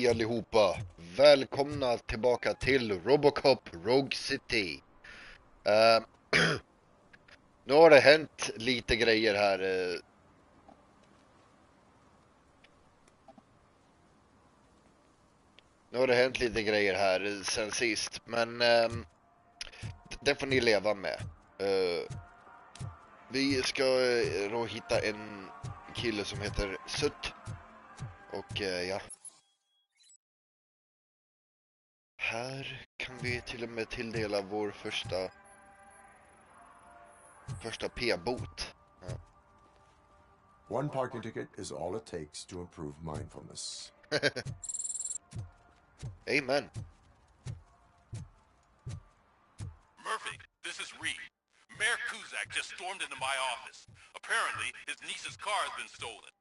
Hej allihopa! Välkomna tillbaka till Robocop Rogue City. Eh, Nu har det hänt lite grejer här. Nu har det hänt lite grejer här sen sist, men det får ni leva med. Vi ska då hitta en kille som heter Sutt. Och ja. Här kan vi till och med tilldela vår första p-bot. Ja. One parking ticket is all it takes to improve mindfulness. Amen. Murphy, this is Reed. Mayor Kuzak just stormed into my office. Apparently, his niece's car has been stolen.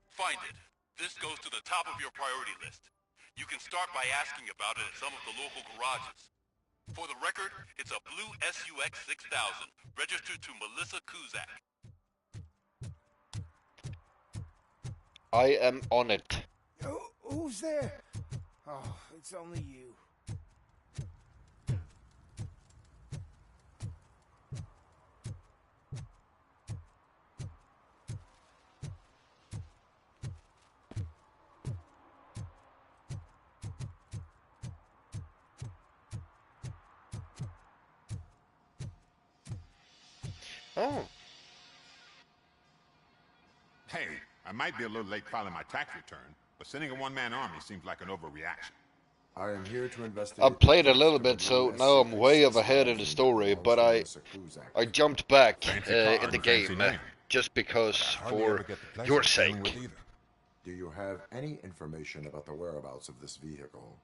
Find it. This goes to the top of your priority list. You can start by asking about it at some of the local garages. For the record, it's a blue SUX 6000, registered to Melissa Kuzak. I am on it. Who's there? Oh, it's only you. Oh. Hey, I might be a little late filing my tax return, but sending a one-man army seems like an overreaction. I am here to investigate. I've played a little bit, so now I'm way up ahead of the story, but I jumped back in the game just because for your sake. Do you have any information about the whereabouts of this vehicle?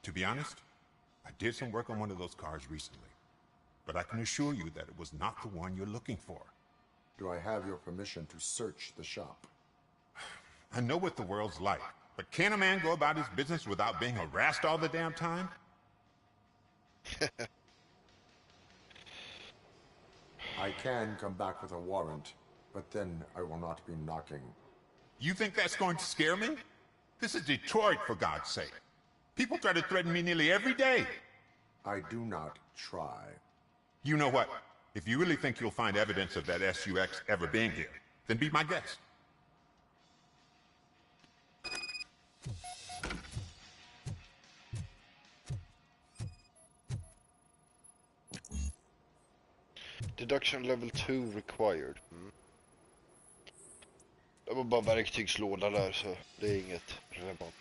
To be honest, I did some work on one of those cars recently, but I can assure you that it was not the one you're looking for. Do I have your permission to search the shop? I know what the world's like, but can a man go about his business without being harassed all the damn time? I can come back with a warrant, but then I will not be knocking. You think that's going to scare me? This is Detroit, for God's sake. People try to threaten me nearly every day. I do not try. You know what? If you really think you'll find evidence of that SUX ever being here, then be my guest. Deduction level 2 required. Det var bara verktygslåda där, så det är inget relevant.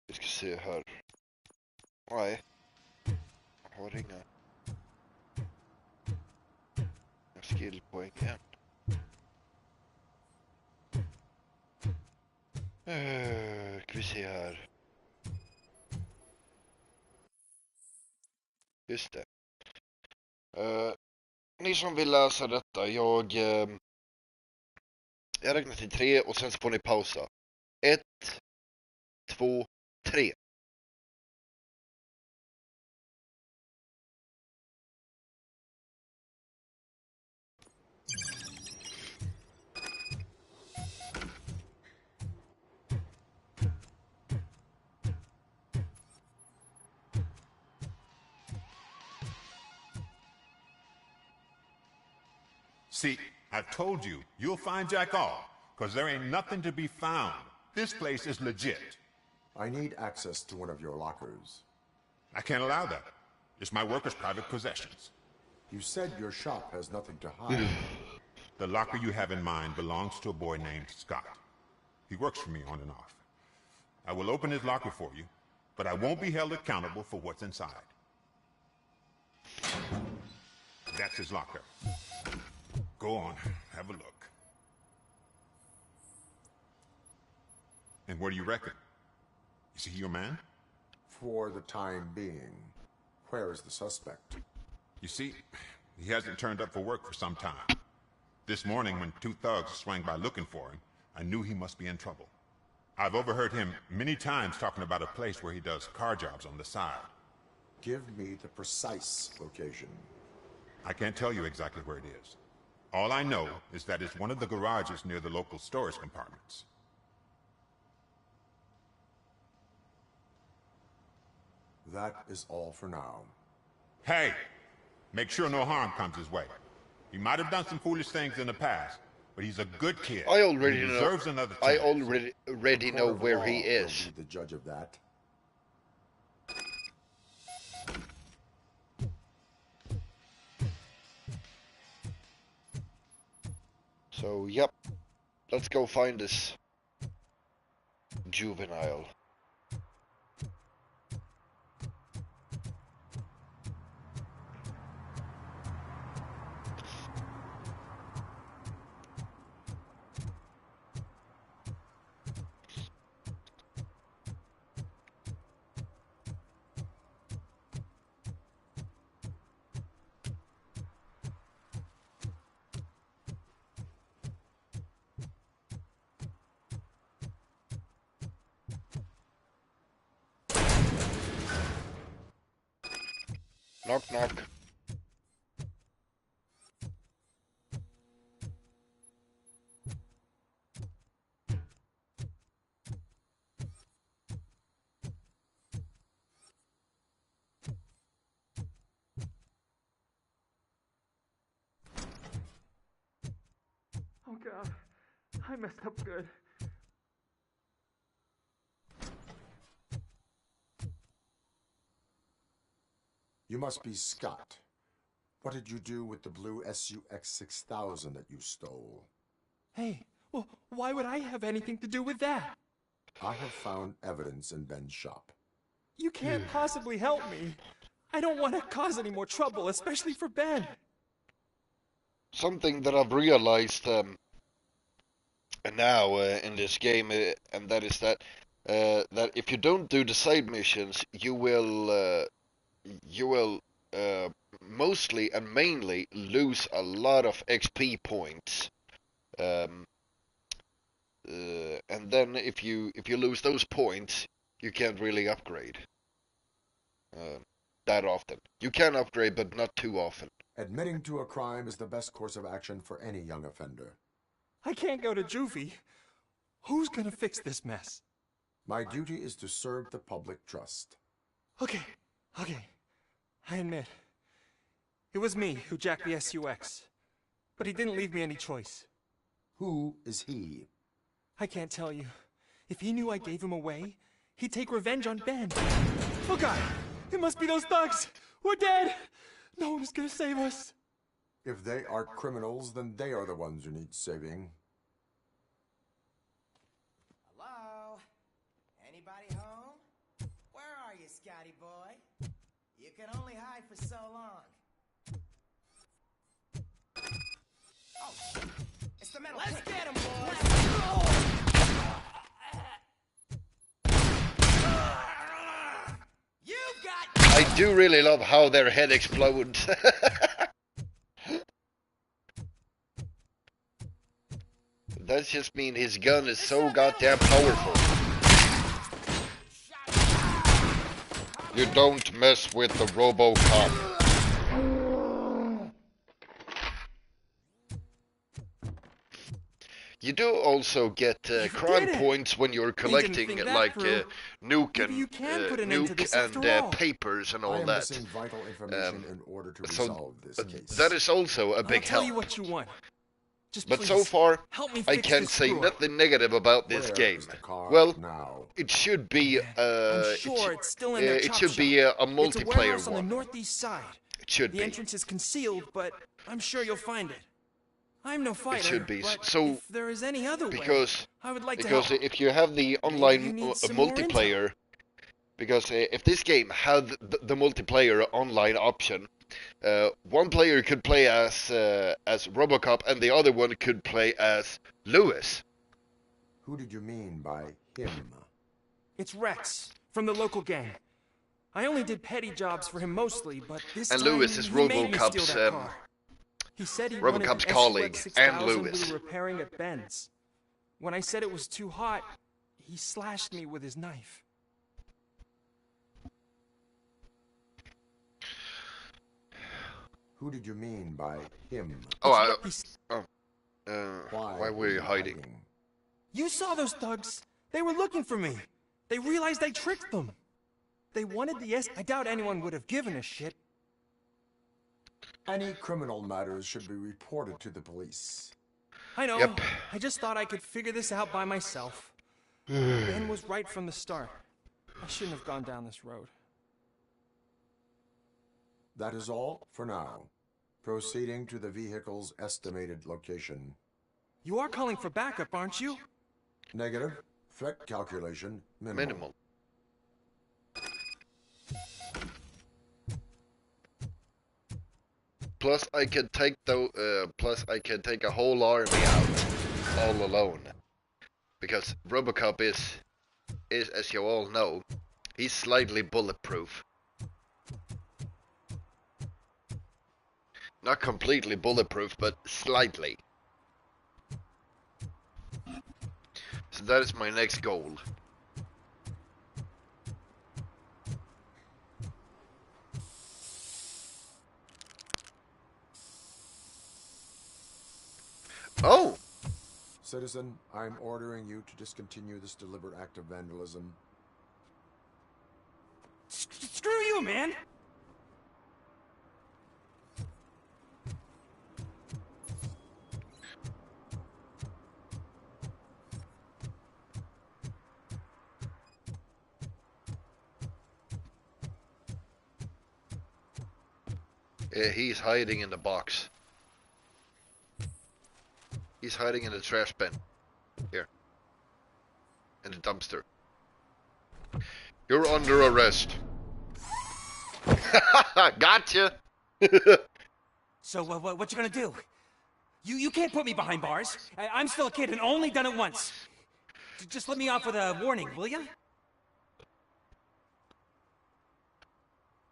Vi ska se här. Nej. Jag har inga skillpoäng än. Ska vi se här. Just det. Ni som vill läsa detta, jag räknar till 3 och sen så får ni pausa. 1, 2, 3. See, I've told you, you'll find Jack all, because there ain't nothing to be found. This place is legit. I need access to one of your lockers. I can't allow that. It's my workers' private possessions. You said your shop has nothing to hide. The locker you have in mind belongs to a boy named Scott. He works for me on and off. I will open his locker for you, but I won't be held accountable for what's inside. That's his locker. Go on, have a look. And what do you reckon? Is he your man? For the time being. Where is the suspect? You see, he hasn't turned up for work for some time. This morning, when 2 thugs swang by looking for him, I knew he must be in trouble. I've overheard him many times talking about a place where he does car jobs on the side. Give me the precise location. I can't tell you exactly where it is. All I know is that it's one of the garages near the local storage compartments. That is all for now. Hey! Make sure no harm comes his way. He might have done some foolish things in the past, but he's a good kid. I already he know. deserves another I chance. already know where he Will is. be the judge of that. So, yep. Let's go find this juvenile. Knock, knock. Oh God, I messed up good. You must be Scott. What did you do with the blue SUX 6000 that you stole? Hey, well, why would I have anything to do with that? I have found evidence in Ben's shop. You can't possibly help me. I don't want to cause any more trouble, especially for Ben. Something that I've realized now in this game, and that is that that if you don't do the side missions, you will mostly and mainly lose a lot of XP points. And then if you lose those points, you can't really upgrade that often. You can upgrade, but not too often. Admitting to a crime is the best course of action for any young offender. I can't go to juvie. Who's gonna fix this mess? My duty is to serve the public trust. Okay. I admit. It was me who jacked the SUX. But he didn't leave me any choice. Who is he? I can't tell you. If he knew I gave him away, he'd take revenge on Ben. Oh God! It must be those thugs! We're dead! No one is gonna save us. If they are criminals, then they are the ones who need saving. Hello? Anybody home? Where are you, Scotty boy? You can only hide for so long. Oh, it's the metal. Let's get him, boys! You got. I do really love how their head explodes. That just means his gun is so goddamn powerful. You don't mess with the Robocop. You do also get crime points when you're collecting like nuke and papers and all I am that. missing vital information in order to So resolve this case. that is also a big I'll tell help. you what you want. Just But please, so far, help me I fix can't this say screw-up. nothing negative about this Where game. is the car Well, now? it should be I'm sure it's still in their it chop should be shop. a It's a multiplayer warehouse on the one. northeast side. It should The be. entrance is concealed, but I'm sure you'll find it. I'm no fighter, should be. but So, if there is any other way, because I would like to because help. if you have the you online need some more multiplayer, because if this game had the multiplayer online option, one player could play as Robocop and the other one could play as Lewis. Who did you mean by him? It's Rex from the local gang. I only did petty jobs for him mostly, but this And time Lewis is he made me Robocop's, steal that car. He said he Robocop's wanted an colleague, SUX and 6000 Lewis. we were repairing at Ben's. When I said it was too hot, he slashed me with his knife. Who did you mean by him? Oh, He's- why were you hiding? You saw those thugs. They were looking for me. They realized I tricked them. They wanted the S. I doubt anyone would have given a shit. Any criminal matters should be reported to the police. I know. Yep. I just thought I could figure this out by myself. Ben was right from the start. I shouldn't have gone down this road. That is all for now. Proceeding to the vehicle's estimated location. You are calling for backup, aren't you? Negative. Threat calculation minimal. Minimal. Plus, I can take a whole army out all alone, because Robocop is, as you all know, he's slightly bulletproof. Not completely bulletproof, but slightly. So that is my next goal. Oh! Citizen, I'm ordering you to discontinue this deliberate act of vandalism. Screw you, man! He's hiding in the box. He's hiding in the trash bin. Here. In the dumpster. You're under arrest. Gotcha! So, what you gonna do? You can't put me behind bars. I'm still a kid and only done it once. Just let me off with a warning, will ya?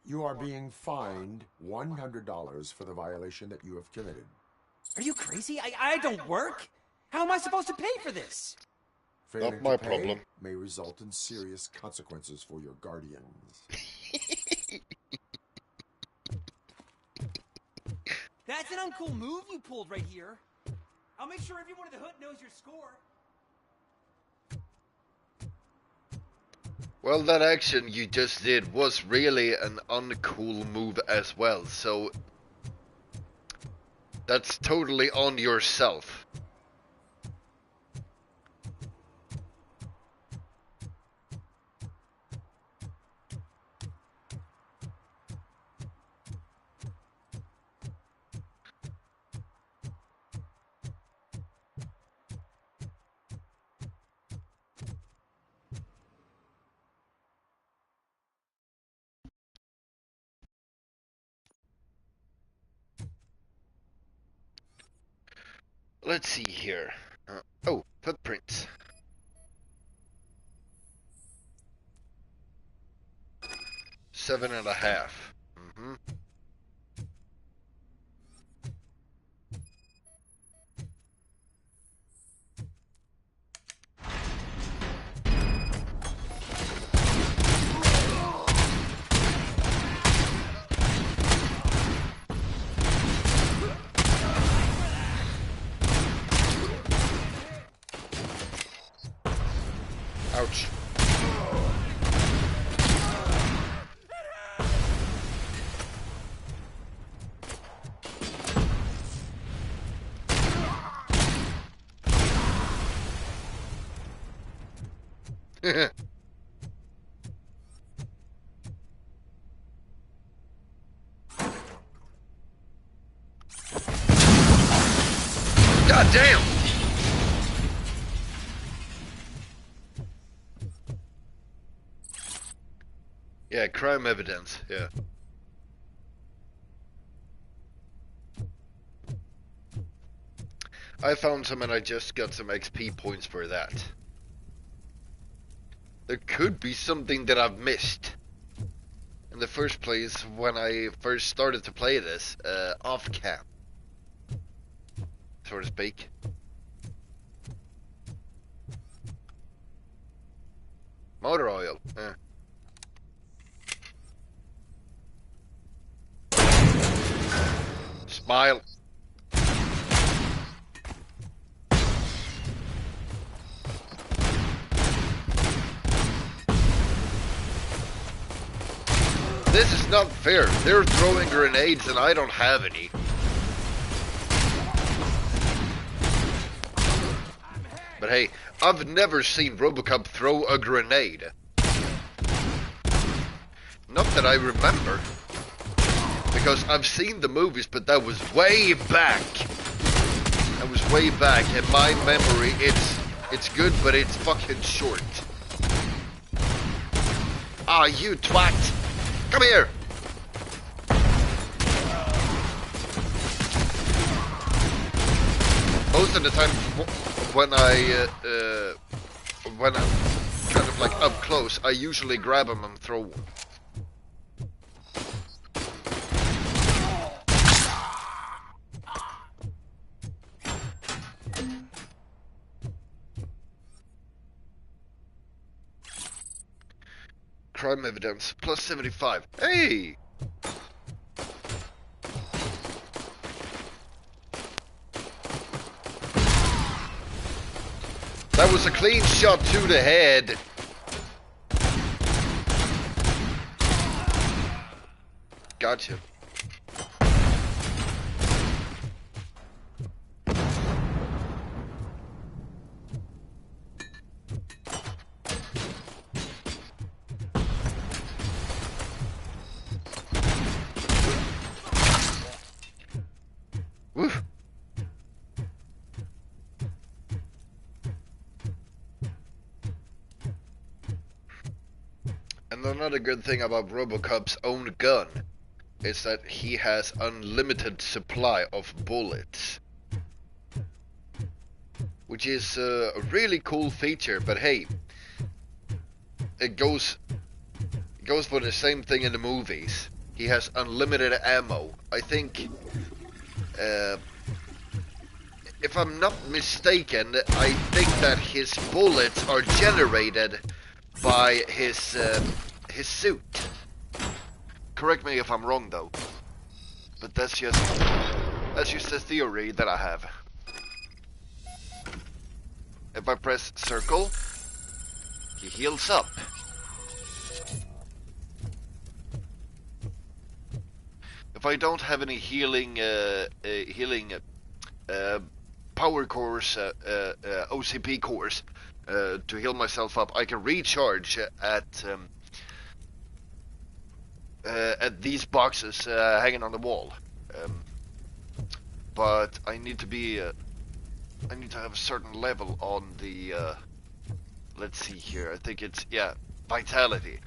You are being fined $100 for the violation that you have committed. Are you crazy? I don't work. How am I supposed to pay for this? Failing Not my to pay problem. may result in serious consequences for your guardians. That's an uncool move you pulled right here. I'll make sure everyone in the hood knows your score. Well, that action you just did was really an uncool move as well, so that's totally on yourself. Let's see here. Oh, footprints. Seven and a half. Mm-hmm. Ouch. God damn! Yeah, crime evidence, yeah. I found some and I just got some XP points for that. There could be something that I've missed. In the first place, when I first started to play this, off cam, so to speak. Motor oil. Smile. This is not fair. They're throwing grenades and I don't have any. But hey, I've never seen Robocop throw a grenade. Not that I remember. Because I've seen the movies, but that was way back. That was way back. In my memory, it's good, but it's fucking short. Ah, you twat! Come here! Most of the time, when I'm kind of like up close, I usually grab him and throw one. Crime evidence, plus 75. Hey! That was a clean shot to the head. Gotcha. Woo. And another good thing about Robocop's own gun is that he has unlimited supply of bullets. Which is a really cool feature, but hey, it goes for the same thing in the movies. He has unlimited ammo. I think, if I'm not mistaken, I think that his bullets are generated by his suit. Correct me if I'm wrong though, but that's just a theory that I have. If I press circle, he heals up. If I don't have any healing power cores, OCP cores to heal myself up, I can recharge at these boxes hanging on the wall. But I need to be I need to have a certain level on the let's see here, I think it's, yeah, vitality.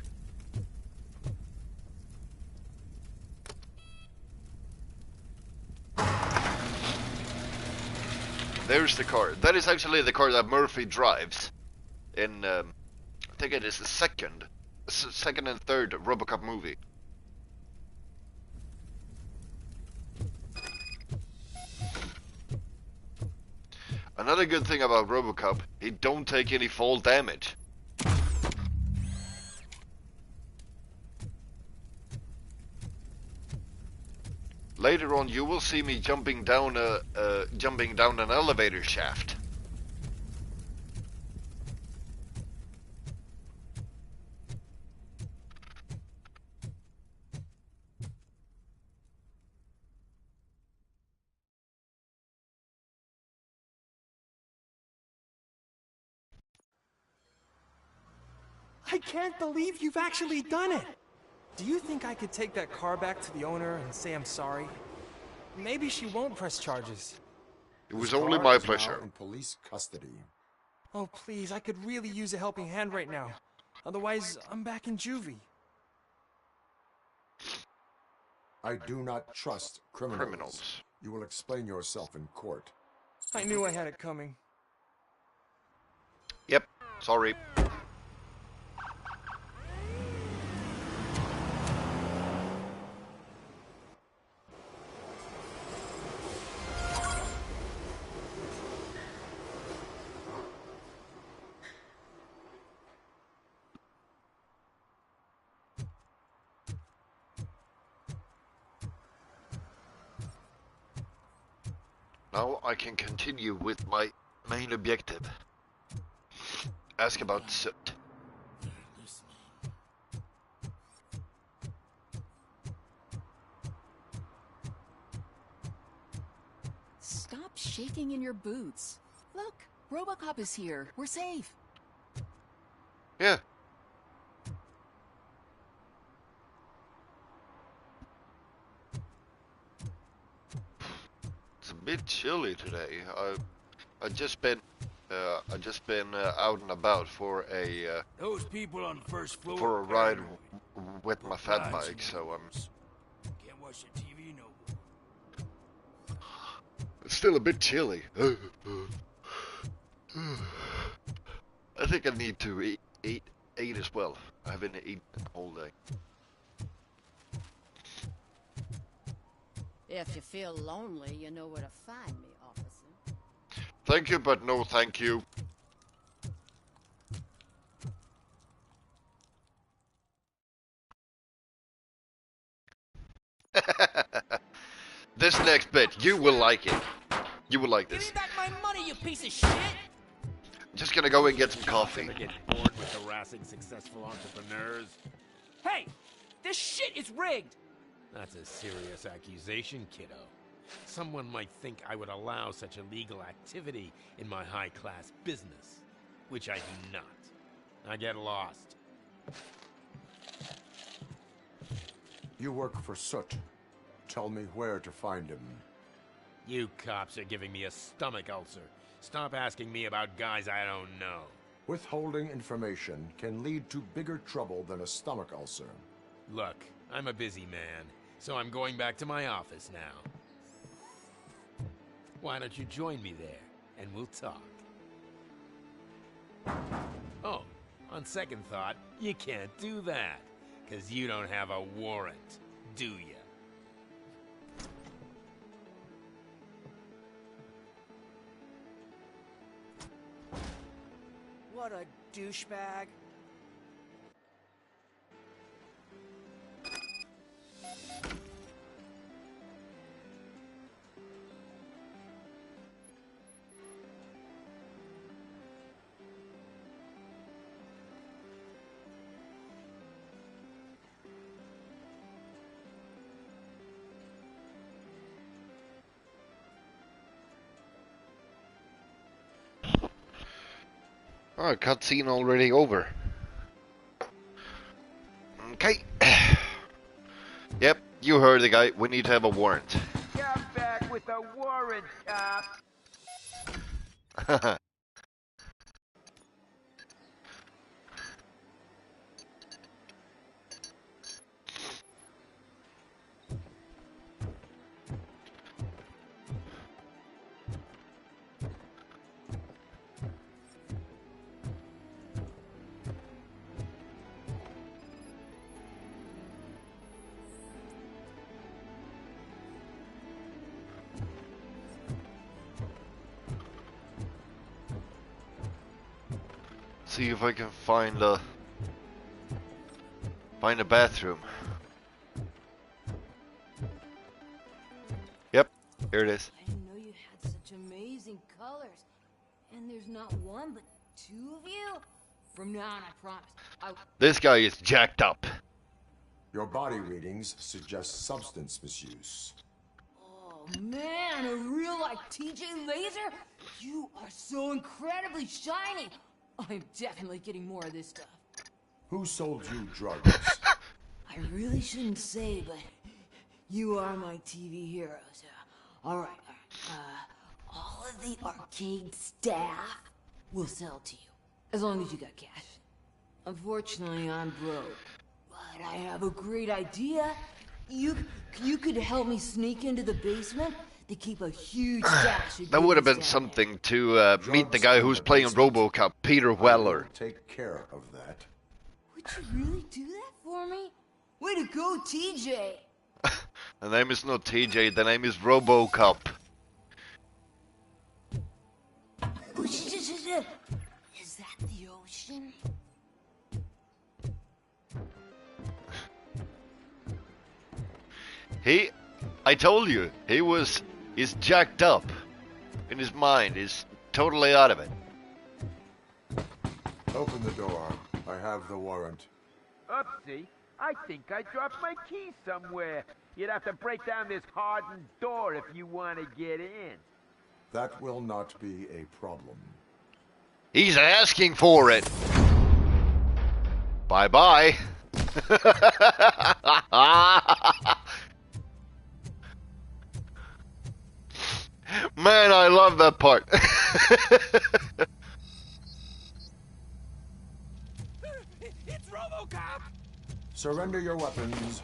There's the car. That is actually the car that Murphy drives in, I think it is the second and third Robocop movie. Another good thing about Robocop, he don't take any fall damage. Later on, you will see me jumping down an elevator shaft. I can't believe you've actually done it! Do you think I could take that car back to the owner and say I'm sorry? Maybe she won't press charges. It was only my pleasure. Now in police custody. Oh, please, I could really use a helping hand right now. Otherwise, I'm back in juvie. I do not trust criminals. You will explain yourself in court. I knew I had it coming. Yep, sorry. Now I can continue with my main objective. Ask about Soot. Stop shaking in your boots. Look, Robocop is here. We're safe. Yeah. It's a bit chilly today. I just been out and about for a Those people on the first floor for a are ride paranoid. with my fat Lies bike, so Can't watch the TV no more. it's still a bit chilly. I think I need to eat as well. I haven't eaten all day. If you feel lonely, you know where to find me, officer. Thank you, but no thank you. This next bit, you will like it. You will like Give this. me back my money, you piece of shit! I'm just gonna go and get some coffee. Ever get bored with harassing successful entrepreneurs? Hey! This shit is rigged! That's a serious accusation, kiddo. Someone might think I would allow such illegal activity in my high-class business, which I do not. I get lost. You work for Soot. Tell me where to find him. You cops are giving me a stomach ulcer. Stop asking me about guys I don't know. Withholding information can lead to bigger trouble than a stomach ulcer. Look, I'm a busy man, so I'm going back to my office now. Why don't you join me there, and we'll talk. Oh, on second thought, you can't do that, 'cause you don't have a warrant, do ya? What a douchebag. Oh, cutscene already over. Okay. Yep, you heard the guy. We need to have a warrant. Come back with a warrant, cop. See if I can find a bathroom. Yep, here it is. I didn't know you had such amazing colors. And there's not one, but two of you? From now on, I promise. This guy is jacked up. Your body readings suggest substance misuse. Oh man, a real like TJ Laser? You are so incredibly shiny. I'm definitely getting more of this stuff. Who sold you drugs? I really shouldn't say, but you are my TV heroes. All right. All of the arcade staff will sell to you, as long as you got cash. Unfortunately, I'm broke, but I have a great idea. You could help me sneak into the basement. They keep a huge stash of That would have goodies been down something to meet the guy who's playing Robocop, Peter Weller. Take care of that. Would you really do that for me? Way to go, TJ! The name is not TJ, the name is Robocop. Is that the ocean? I told you, he's jacked up. his mind. He's totally out of it. Open the door. I have the warrant. Oopsie. I think I dropped my keys somewhere. You'd have to break down this hardened door if you want to get in. That will not be a problem. He's asking for it. Bye-bye. Man, I love that part. It's Robocop! Surrender your weapons.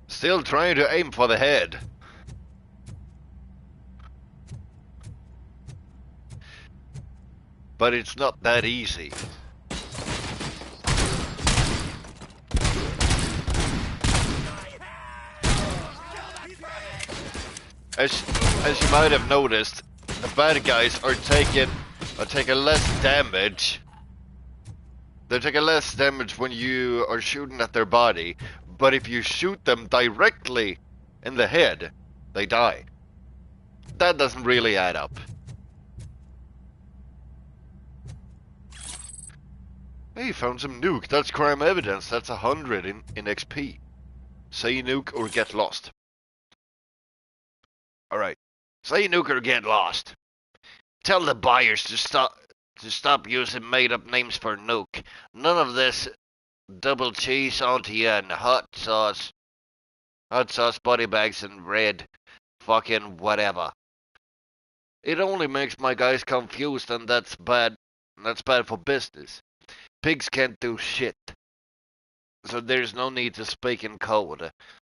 Still trying to aim for the head. But it's not that easy. As you might have noticed, the bad guys are taking less damage. They're taking less damage when you are shooting at their body, but if you shoot them directly in the head, they die. That doesn't really add up. Hey, found some nuke. That's crime evidence. That's 100 in XP. Say nuke or get lost. Alright. Say nuke or get lost. Tell the buyers to stop using made-up names for nuke. None of this double cheese onto you and hot sauce, body bags and red fucking whatever. It only makes my guys confused, and that's bad. That's bad for business. Pigs can't do shit, so there's no need to speak in code.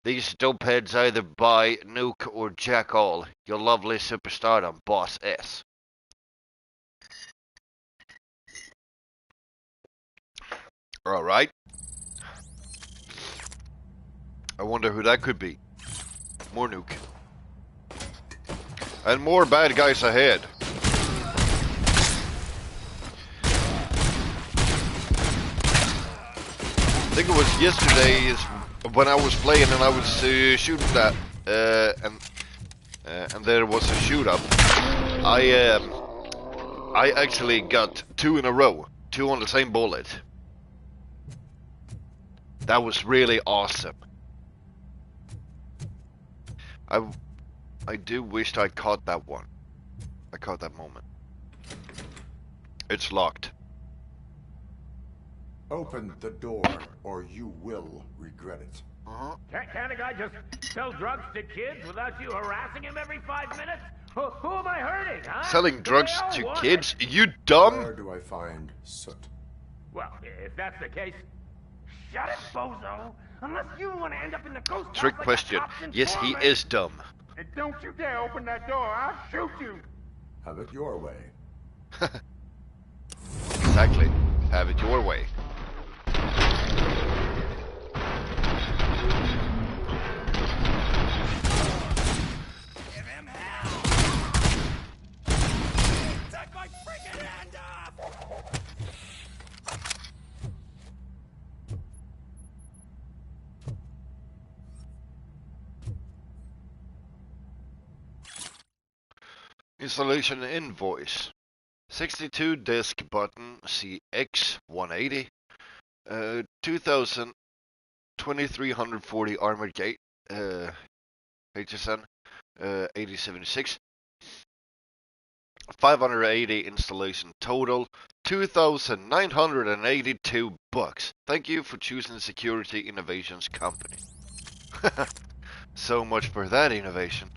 These dopeheads either buy nuke or jack all. Your lovely superstardom, Boss S. Alright. I wonder who that could be. More nuke. And more bad guys ahead. I think it was yesterday when I was playing and I was shooting that, and there was a shoot up. I actually got 2 in a row, 2 on the same bullet. That was really awesome. I do wish I caught that one. I caught that moment. It's locked. Open the door, or you will regret it. Can't a guy just sell drugs to kids without you harassing him every 5 minutes? Who am I hurting, huh? Selling drugs to kids? You dumb? Where do I find Soot? Well, if that's the case, shut it, bozo! Unless you want to end up in the ghost Trick house question. Like Yes, he is dumb. And don't you dare open that door, I'll shoot you! Have it your way. Exactly. Have it your way. Give him hell! Take my freaking hand off! Installation invoice. 62 disk button CX180. 2340 armored gate. HSN 8076. 580 installation total. 2,982 bucks. Thank you for choosing Security Innovations Company. So much for that innovation.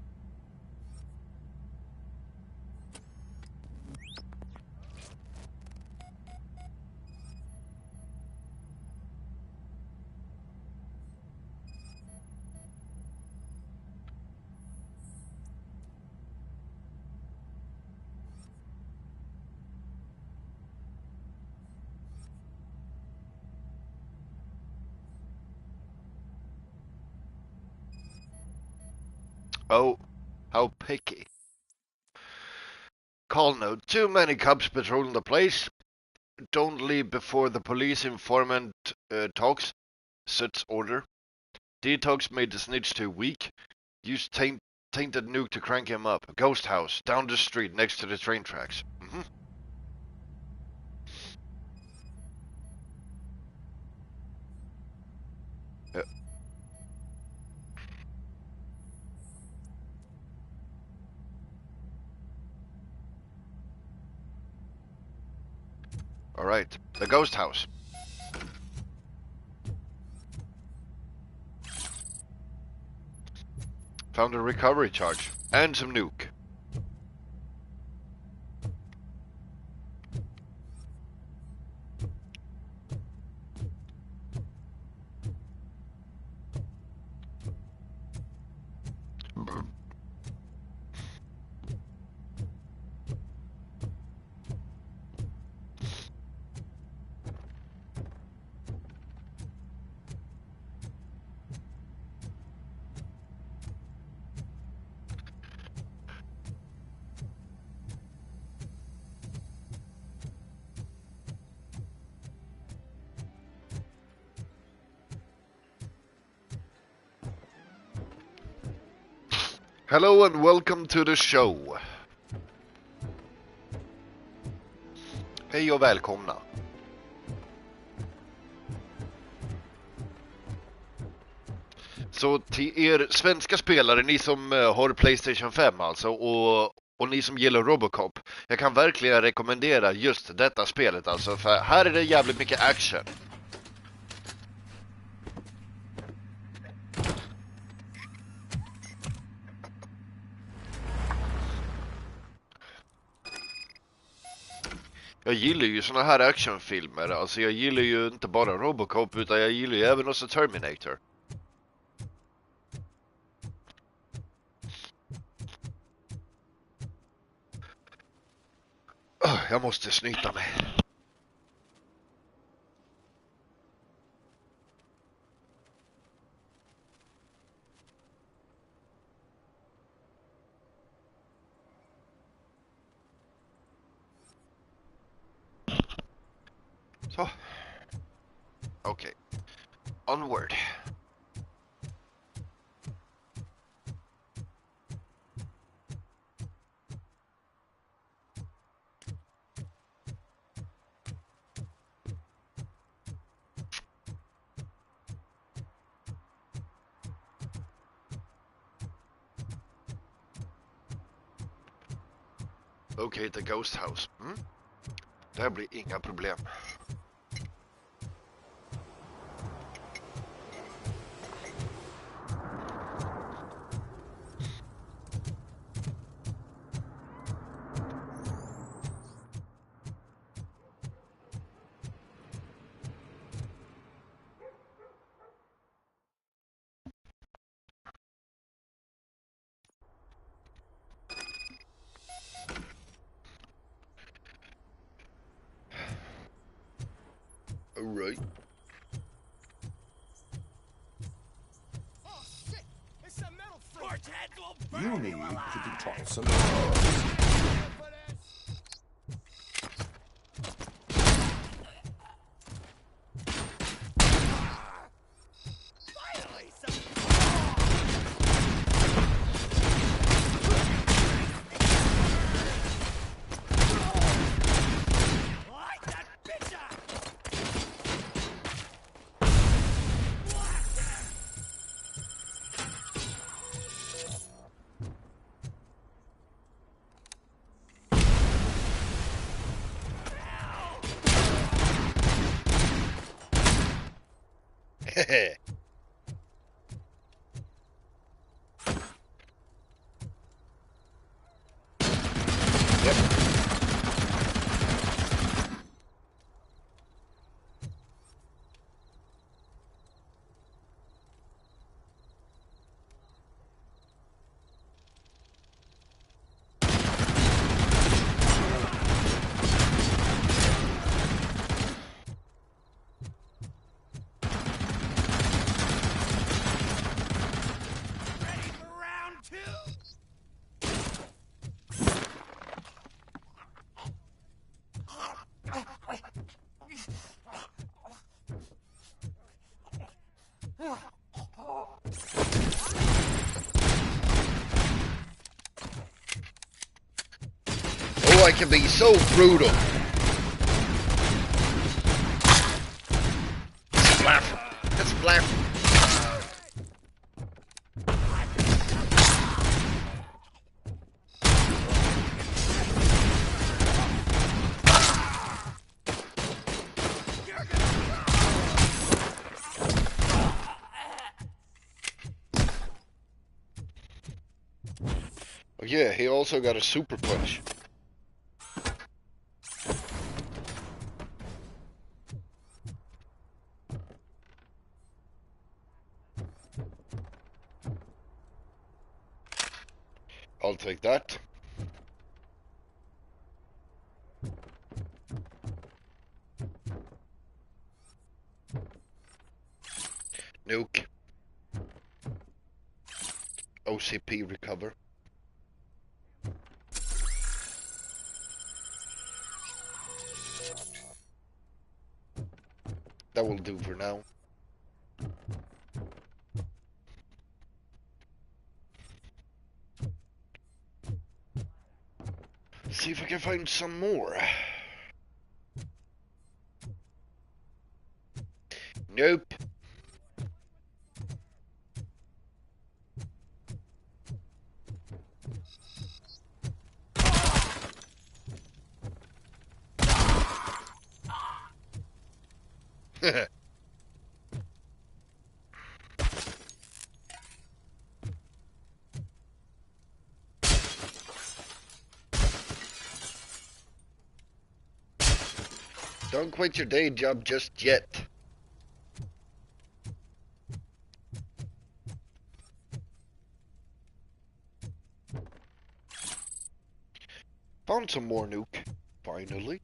Oh, how picky. Call note. Too many cops patrolling the place. Don't leave before the police informant talks. Such order. Detox made the snitch too weak. Use tainted nuke to crank him up. Ghost house. Down the street next to the train tracks. Yeah. Alright. The ghost house. Found a recovery charge. And some nuke. Hello and welcome to the show. Hej och välkomna. Så till er svenska spelare, ni som har PlayStation 5 alltså, och ni som gillar Robocop, jag kan verkligen rekommendera just detta spelet alltså, för här är det jävligt mycket action. Jag gillar ju såna här actionfilmer, alltså jag gillar ju inte bara Robocop utan jag gillar ju även också Terminator. Jag måste snyta mig. Så. Okej. Onward. Okej, the ghost house. Det här blir inga problem. Alright. Oh shit! It's a metal freak. You need to be taught some. I can be so brutal. Splaff. That's splaff. Oh yeah, he also got a super punch. I'll take that. Nuke. OCP recover. That will do for now. See if I can find some more. Nope. Don't quit your day job just yet. Found some more nuke, finally.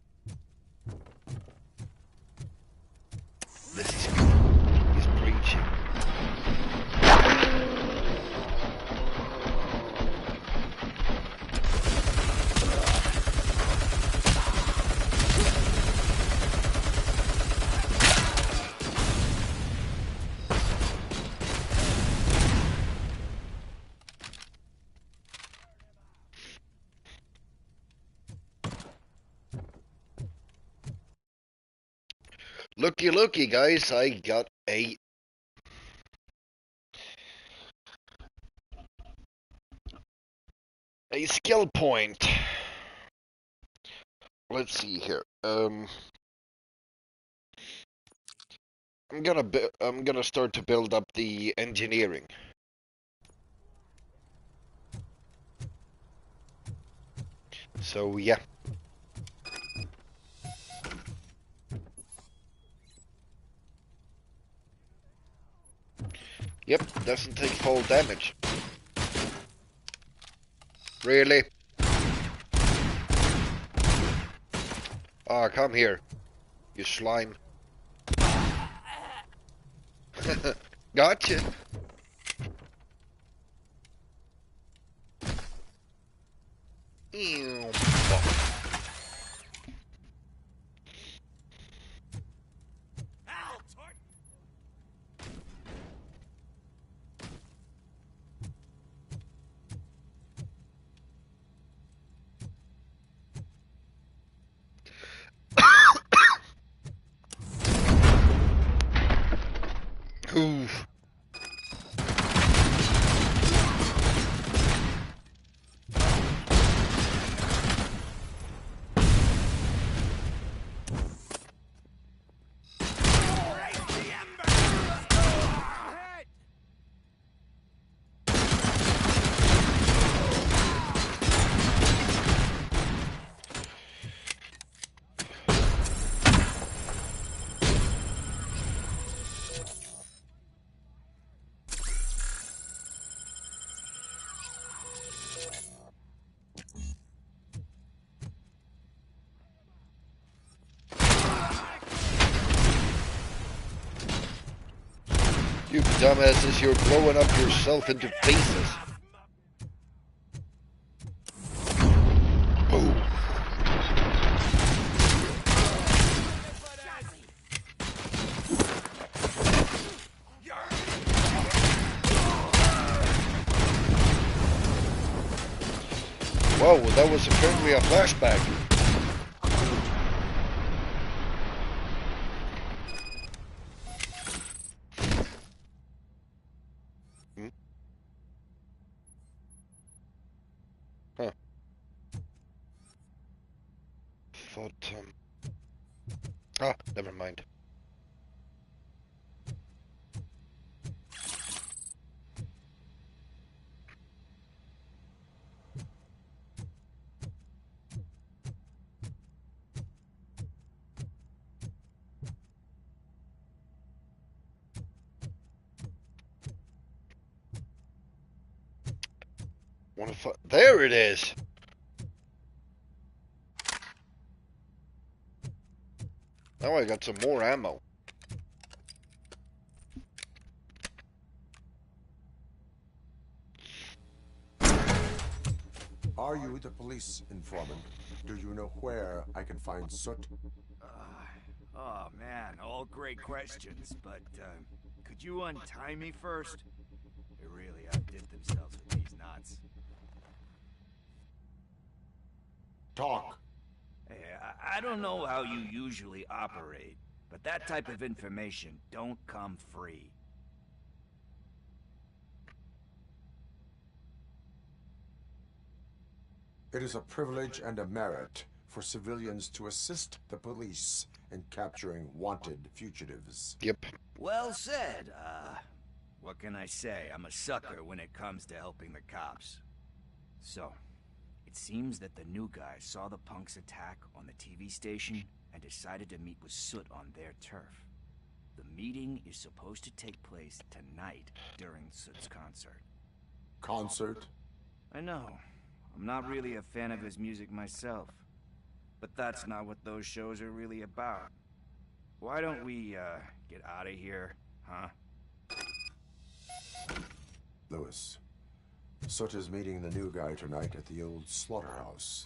This is good. He's preaching. Looky, looky, guys, I got a skill point. Let's see here. I'm gonna start to build up the engineering. So yeah. Yep, doesn't take fall damage. Really? Ah, come here, you slime. Gotcha. Ew. Oof. You dumbasses, you're blowing up yourself into pieces. Oh. Whoa, that was apparently a flashback. Hmm? Huh. Photon. Ah, never mind. There it is! Now I got some more ammo. Are you the police informant? Do you know where I can find Soot? Oh man, all great questions, but could you untie me first? They really outdid themselves with these knots. Talk. Hey, I don't know how you usually operate, but that type of information don't come free. It is a privilege and a merit for civilians to assist the police in capturing wanted fugitives. Yep. Well said. What can I say? I'm a sucker when it comes to helping the cops. So, it seems that the new guy saw the punks' attack on the TV station and decided to meet with Soot on their turf. The meeting is supposed to take place tonight during Soot's concert. Concert? I know. I'm not really a fan of his music myself. But that's not what those shows are really about. Why don't we, get out of here, huh? Lewis. Soot is meeting the new guy tonight at the old slaughterhouse.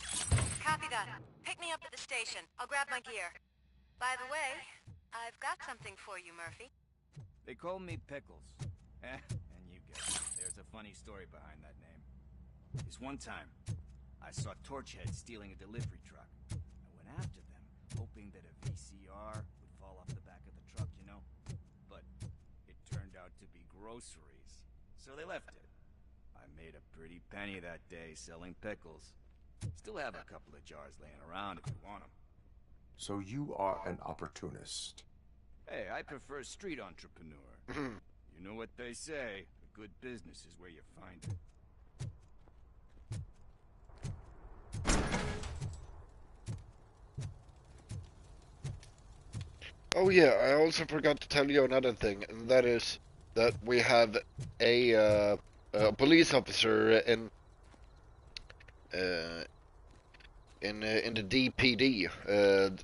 Copy that. Pick me up at the station. I'll grab my gear. By the way, I've got something for you, Murphy. They call me Pickles. And you guess, there's a funny story behind that name. This one time, I saw Torchhead stealing a delivery truck. I went after them, hoping that a VCR would fall off the back of the truck, you know? But it turned out to be groceries, so they left it. I made a pretty penny that day selling pickles. Still have a couple of jars laying around if you want them. So you are an opportunist. Hey, I prefer street entrepreneur. You know what they say, a good business is where you find it. Oh yeah, I also forgot to tell you another thing, and that is that we have a police officer in the DPD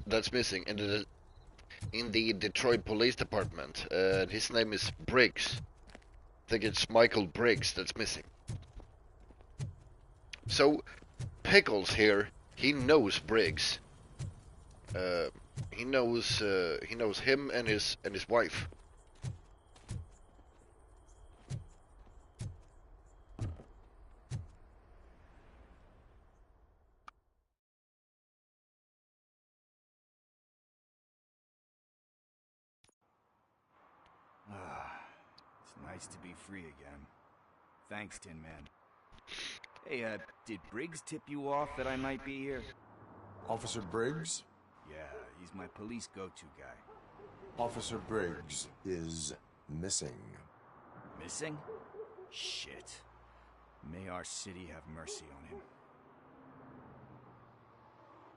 that's missing in the Detroit Police Department. His name is Briggs. I think it's Michael Briggs that's missing. So Pickles here, he knows Briggs. He knows him and his wife. It's nice to be free again. Thanks, Tin Man. Hey, did Briggs tip you off that I might be here? Officer Briggs? Yeah, he's my police go-to guy. Officer Briggs is missing. Missing? Shit. May our city have mercy on him.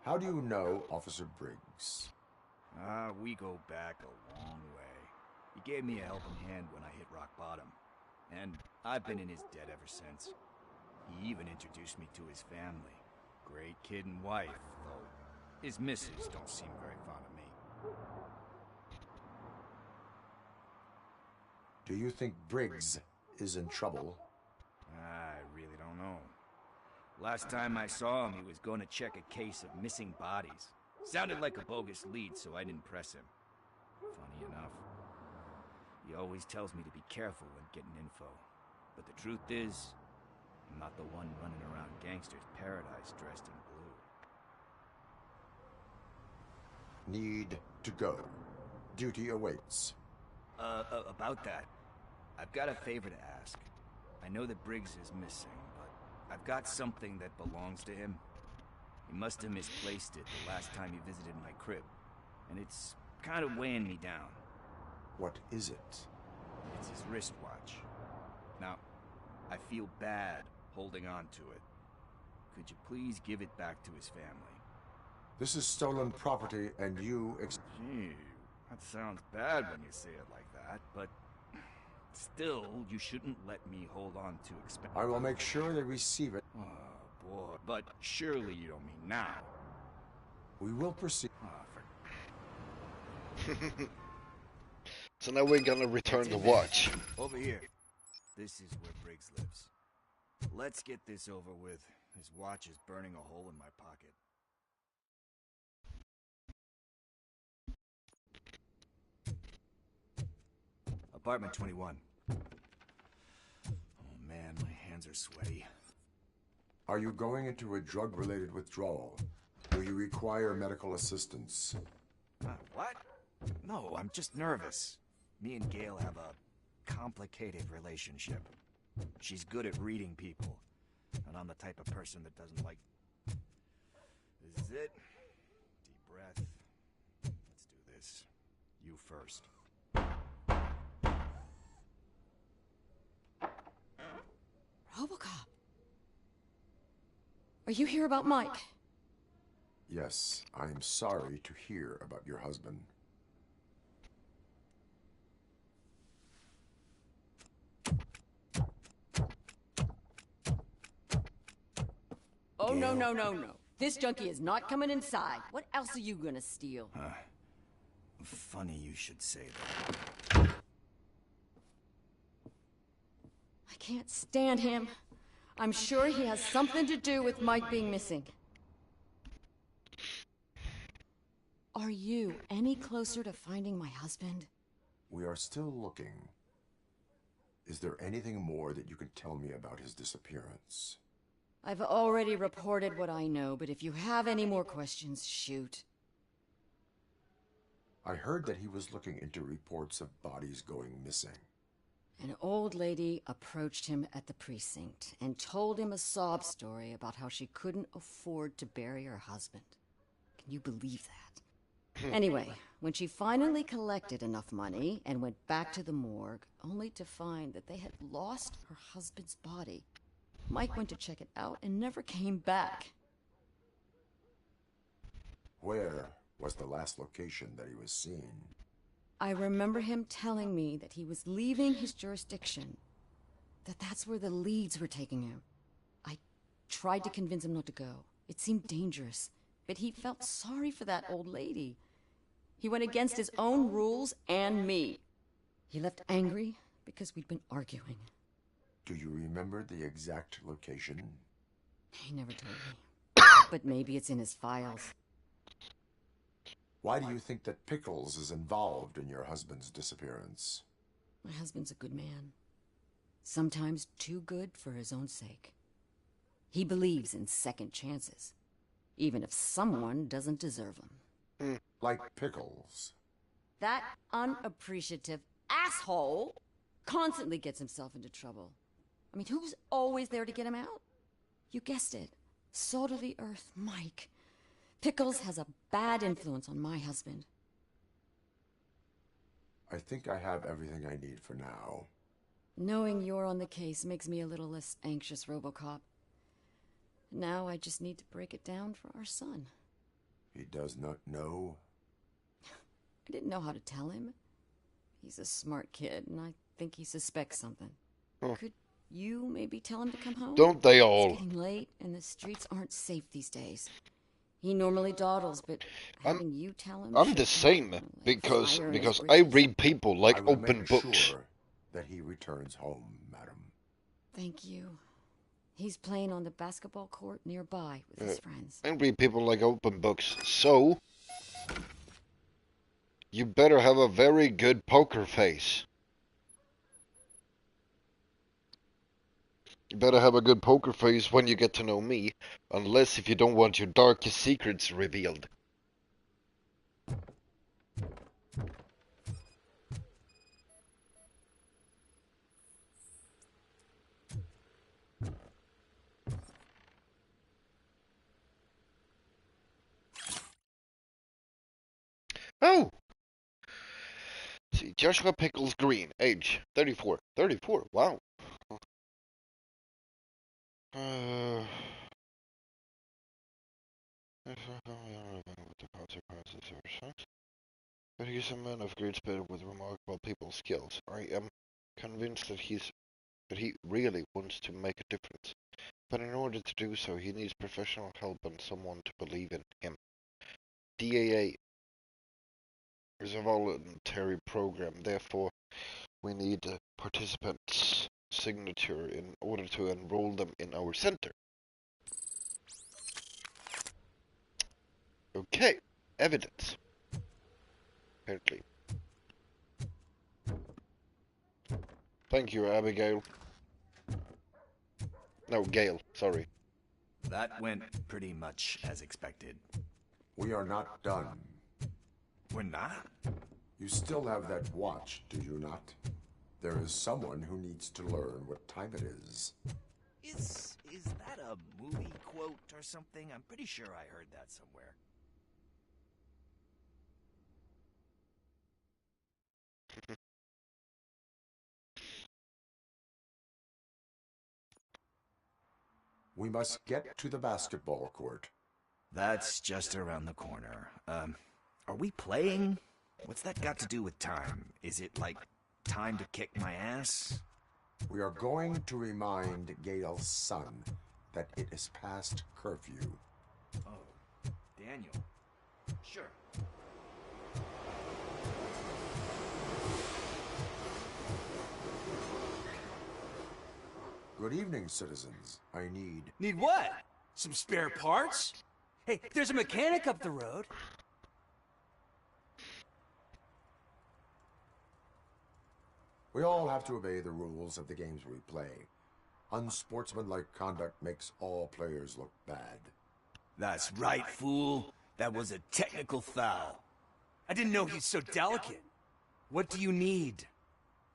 How do you know Officer Briggs? We go back a long way. He gave me a helping hand when I hit rock bottom. And I've been in his debt ever since. He even introduced me to his family. Great kid and wife, though his missus don't seem very fond of me. Do you think Briggs is in trouble? I really don't know. Last time I saw him, he was going to check a case of missing bodies. Sounded like a bogus lead, so I didn't press him. Funny enough. He always tells me to be careful when getting info. But the truth is, I'm not the one running around gangster's paradise dressed in blue. Need to go. Duty awaits. About that, I've got a favor to ask. I know that Briggs is missing, but I've got something that belongs to him. He must have misplaced it the last time he visited my crib, and it's kind of weighing me down. What is it? It's his wristwatch. Now, I feel bad holding on to it. Could you please give it back to his family? This is stolen property, and you Gee, that sounds bad when you say it like that, but still, you shouldn't let me hold on to expense. I will make sure they receive it. Oh, boy. But surely you don't mean now. We will proceed. So now we're gonna return the watch. Over here. This is where Briggs lives. Let's get this over with. His watch is burning a hole in my pocket. Apartment 21. Oh man, my hands are sweaty. Are you going into a drug-related withdrawal? Do you require medical assistance? What? No, I'm just nervous. Me and Gail have a complicated relationship. She's good at reading people, and I'm the type of person that doesn't like... This is it. Deep breath. Let's do this. You first. Robocop. Are you here about Mike? Yes, I am sorry to hear about your husband. Oh, no, no, no, no. This junkie is not coming inside. What else are you gonna steal? Funny you should say that. I can't stand him. I'm sure he has something to do with Mike being missing. Are you any closer to finding my husband? We are still looking. Is there anything more that you can tell me about his disappearance? I've already reported what I know, but if you have any more questions, shoot. I heard that he was looking into reports of bodies going missing. An old lady approached him at the precinct and told him a sob story about how she couldn't afford to bury her husband. Can you believe that? Anyway, when she finally collected enough money and went back to the morgue, only to find that they had lost her husband's body, Mike went to check it out and never came back. Where was the last location that he was seen? I remember him telling me that he was leaving his jurisdiction, that's where the leads were taking him. I tried to convince him not to go. It seemed dangerous, but he felt sorry for that old lady. He went against his own rules and me. He left angry because we'd been arguing. Do you remember the exact location? He never told me. But maybe it's in his files. Why do you think that Pickles is involved in your husband's disappearance? My husband's a good man. Sometimes too good for his own sake. He believes in second chances, even if someone doesn't deserve them. Like Pickles. That unappreciative asshole constantly gets himself into trouble. I mean, who's always there to get him out? You guessed it. Salt of the earth, Mike. Pickles has a bad influence on my husband. I think I have everything I need for now. Knowing you're on the case makes me a little less anxious, Robocop. Now I just need to break it down for our son. He does not know? I didn't know how to tell him. He's a smart kid, and I think he suspects something. Could you maybe tell him to come home? Don't they all? It's getting late, and the streets aren't safe these days. He normally dawdles, but having you tell him... I'm the same, because I read people like open books. Sure that he returns home, madam. Thank you. He's playing on the basketball court nearby with his friends. I read people like open books, so... You better have a very good poker face. You better have a good poker face when you get to know me, unless if you don't want your darkest secrets revealed. Oh! See, Joshua Pickles Green, age 34. 34, wow. The consequences are such. But he is a man of great spirit with remarkable people skills. I am convinced that he really wants to make a difference. But in order to do so, he needs professional help and someone to believe in him. DAA is a voluntary program, therefore we need a participant's signature in order to enroll them in our center. Okay, evidence. Apparently. Thank you, Abigail. No, Gail, sorry. That went pretty much as expected. We are not done. We're not? You still have that watch, do you not? There is someone who needs to learn what time it is. Is that a movie quote or something? I'm pretty sure I heard that somewhere. We must get to the basketball court. That's just around the corner. Are we playing? What's that got to do with time? Is it like time to kick my ass? We are going to remind Gail's son that it is past curfew. Oh, Daniel. Sure. Good evening, citizens. I need... Need what? Some spare parts? Hey, there's a mechanic up the road. We all have to obey the rules of the games we play. Unsportsmanlike conduct makes all players look bad. That's right, fool. That was a technical foul. I didn't know he's so delicate. What do you need?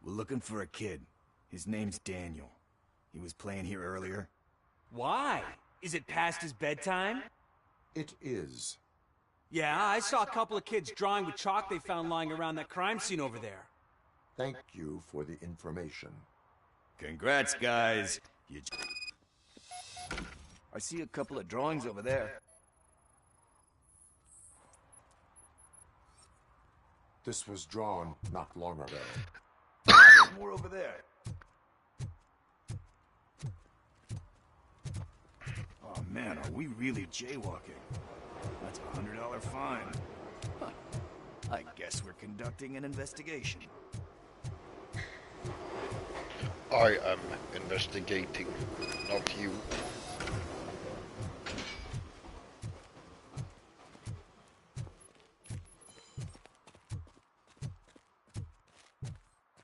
We're looking for a kid. His name's Daniel. He was playing here earlier. Why? Is it past his bedtime? It is. Yeah, I saw a couple of kids drawing with chalk they found lying around that crime scene over there. Thank you for the information. Congrats, guys. I see a couple of drawings over there. This was drawn not long ago. There's more over there. Oh man, are we really jaywalking? That's a $100 fine. Huh. I guess we're conducting an investigation. I am investigating, not you.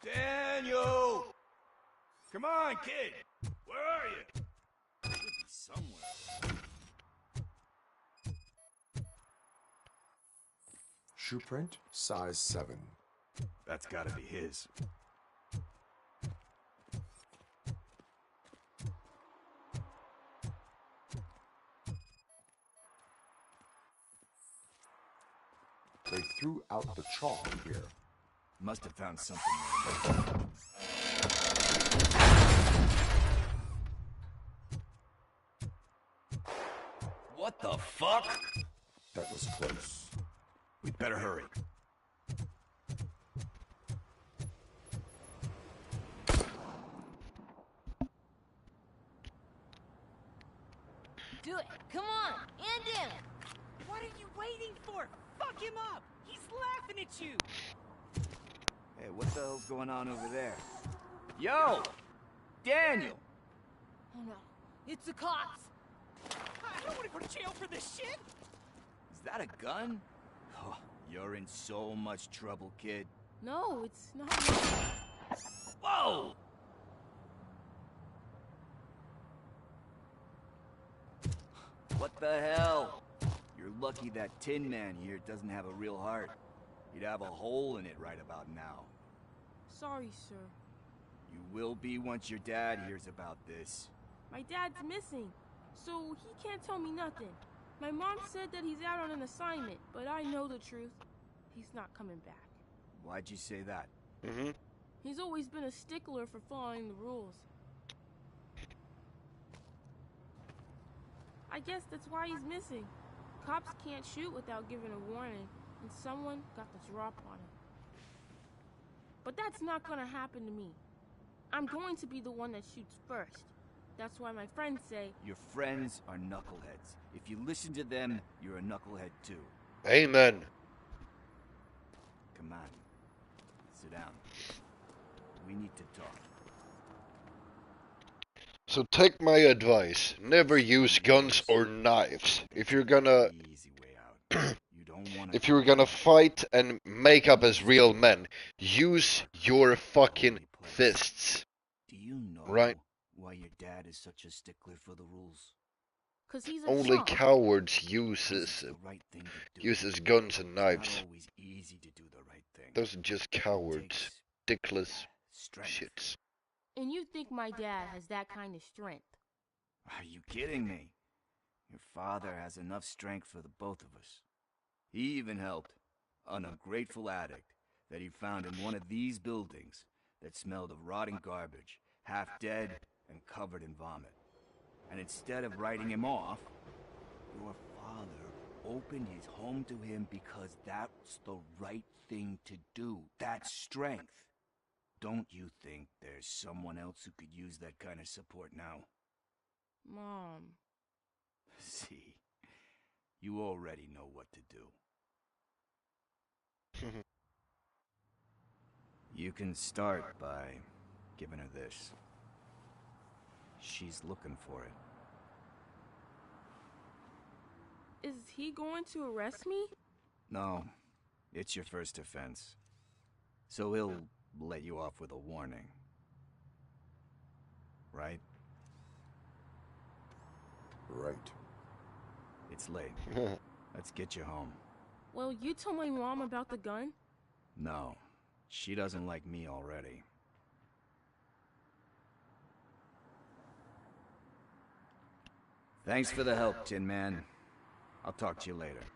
Daniel! Come on, kid! Where are you? Should be somewhere. Shoe print, size 7. That's gotta be his. They threw out the chalk here. Must have found something. What the fuck? That was close. We'd better hurry. Do it. Come on. And in. What are you waiting for? Fuck him up! He's laughing at you! Hey, what the hell's going on over there? Yo! Daniel! Oh no. It's the cops. I don't want to go to jail for this shit! Is that a gun? Oh, you're in so much trouble, kid. No, it's not. Whoa! the hell? You're lucky that Tin Man here doesn't have a real heart. He'd have a hole in it right about now. Sorry, sir. You will be once your dad hears about this. My dad's missing, so he can't tell me nothing. My mom said that he's out on an assignment, but I know the truth. He's not coming back. Why'd you say that? He's always been a stickler for following the rules. I guess that's why he's missing. Cops can't shoot without giving a warning, and someone got the drop on him. But that's not gonna happen to me. I'm going to be the one that shoots first. That's why my friends say... Your friends are knuckleheads. If you listen to them, you're a knucklehead too. Amen. Come on. Sit down. We need to talk. So take my advice. Never use guns or knives. If you're gonna... if you're gonna fight and make up as real men, use your fucking fists. Do you know right? why your dad is such a stickler for the rules? 'Cause he's a Only chump. cowards uses guns and knives. It's not always easy to do the right thing. Those are just cowards. Dickless shits. And you think my dad has that kind of strength? Are you kidding me? Your father has enough strength for the both of us. He even helped an ungrateful addict that he found in one of these buildings that smelled of rotting garbage, half dead and covered in vomit. And instead of writing him off, your father opened his home to him because that's the right thing to do. That's strength. Don't you think there's someone else who could use that kind of support now? Mom. See, you already know what to do. You can start by giving her this. She's looking for it. Is he going to arrest me? No, it's your first offense. So he'll let you off with a warning. Right? Right. It's late. Let's get you home. Well, you told my mom about the gun? No, she doesn't like me already. Thanks for the help, Tin Man. I'll talk to you later.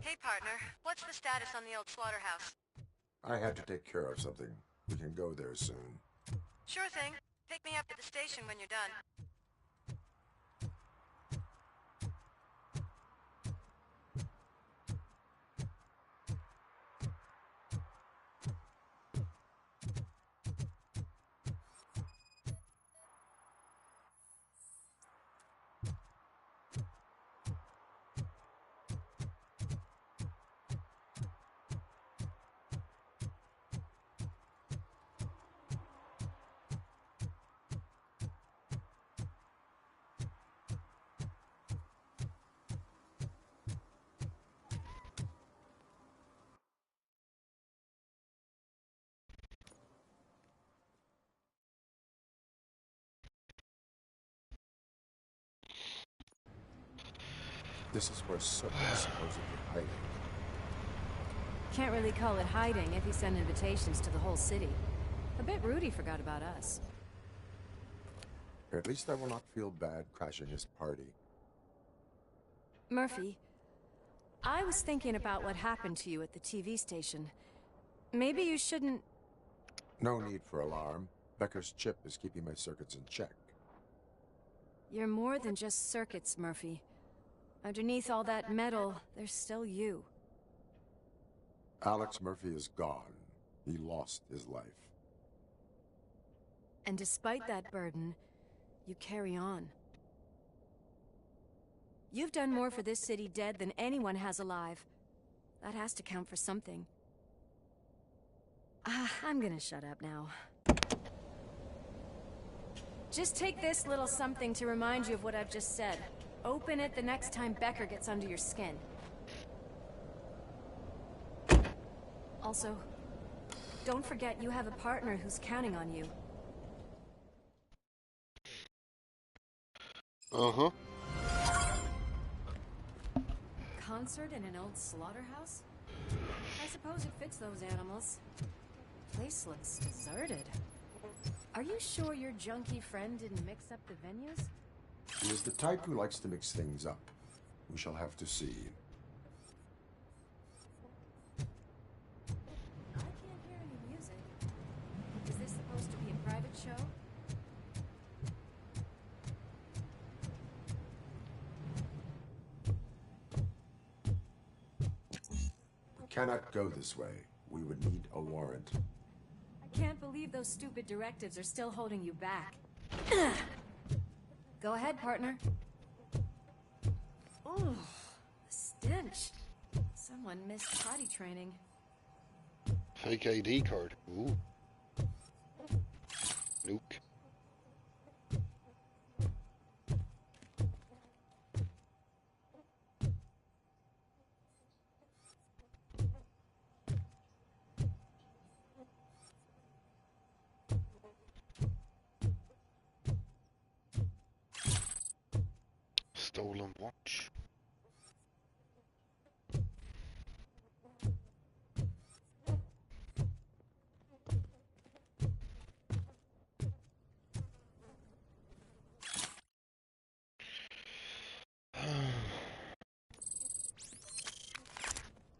Hey, partner. What's the status on the old slaughterhouse? I had to take care of something. We can go there soon. Sure thing. Pick me up at the station when you're done. This is where Sook is supposedly hiding. Can't really call it hiding if he sent invitations to the whole city. A bit rude he forgot about us. At least I will not feel bad crashing his party. Murphy, I was thinking about what happened to you at the TV station. Maybe you shouldn't... No need for alarm. Becker's chip is keeping my circuits in check. You're more than just circuits, Murphy. Underneath all that metal, there's still you. Alex Murphy is gone. He lost his life. And despite that burden, you carry on. You've done more for this city dead than anyone has alive. That has to count for something. I'm gonna shut up now. Just take this little something to remind you of what I've just said. Open it the next time Becker gets under your skin. Also, Don't forget you have a partner who's counting on you. Uh-huh. Concert in an old slaughterhouse? I suppose it fits those animals. Place looks deserted. Are you sure your junkie friend didn't mix up the venues? He is the type who likes to mix things up. We shall have to see. I can't hear any music. Is this supposed to be a private show? We cannot go this way. We would need a warrant. I can't believe those stupid directives are still holding you back. Go ahead, partner. Oh, the stench. Someone missed potty training. Fake ID card. Ooh. Nuke. Stolen watch.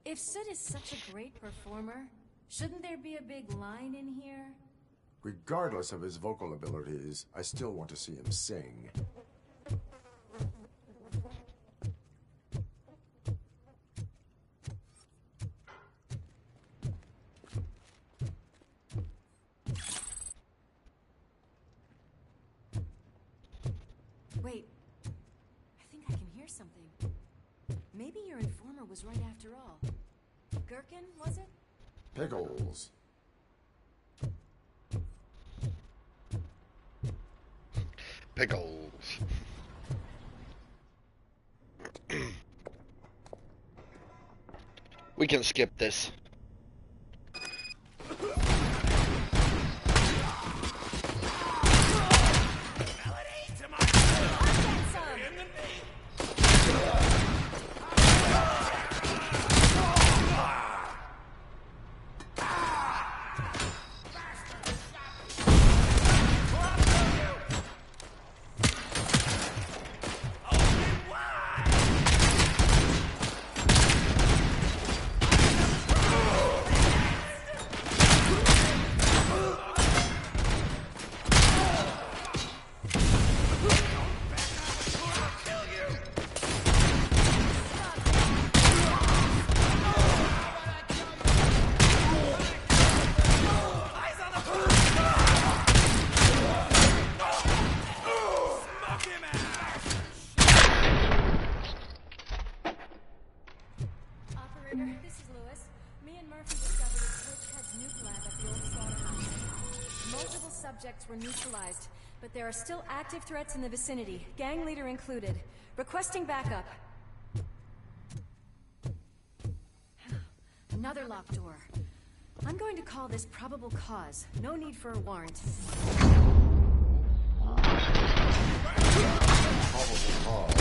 If Sid is such a great performer, shouldn't there be a big line in here? Regardless of his vocal abilities, I still want to see him sing. Wait, I think I can hear something. Maybe your informer was right after all. Gherkin, was it? Pickles. Pickles. We can skip this. Were neutralized, but there are still active threats in the vicinity, gang leader included. Requesting backup. Another locked door. I'm going to call this probable cause. No need for a warrant. Probable cause.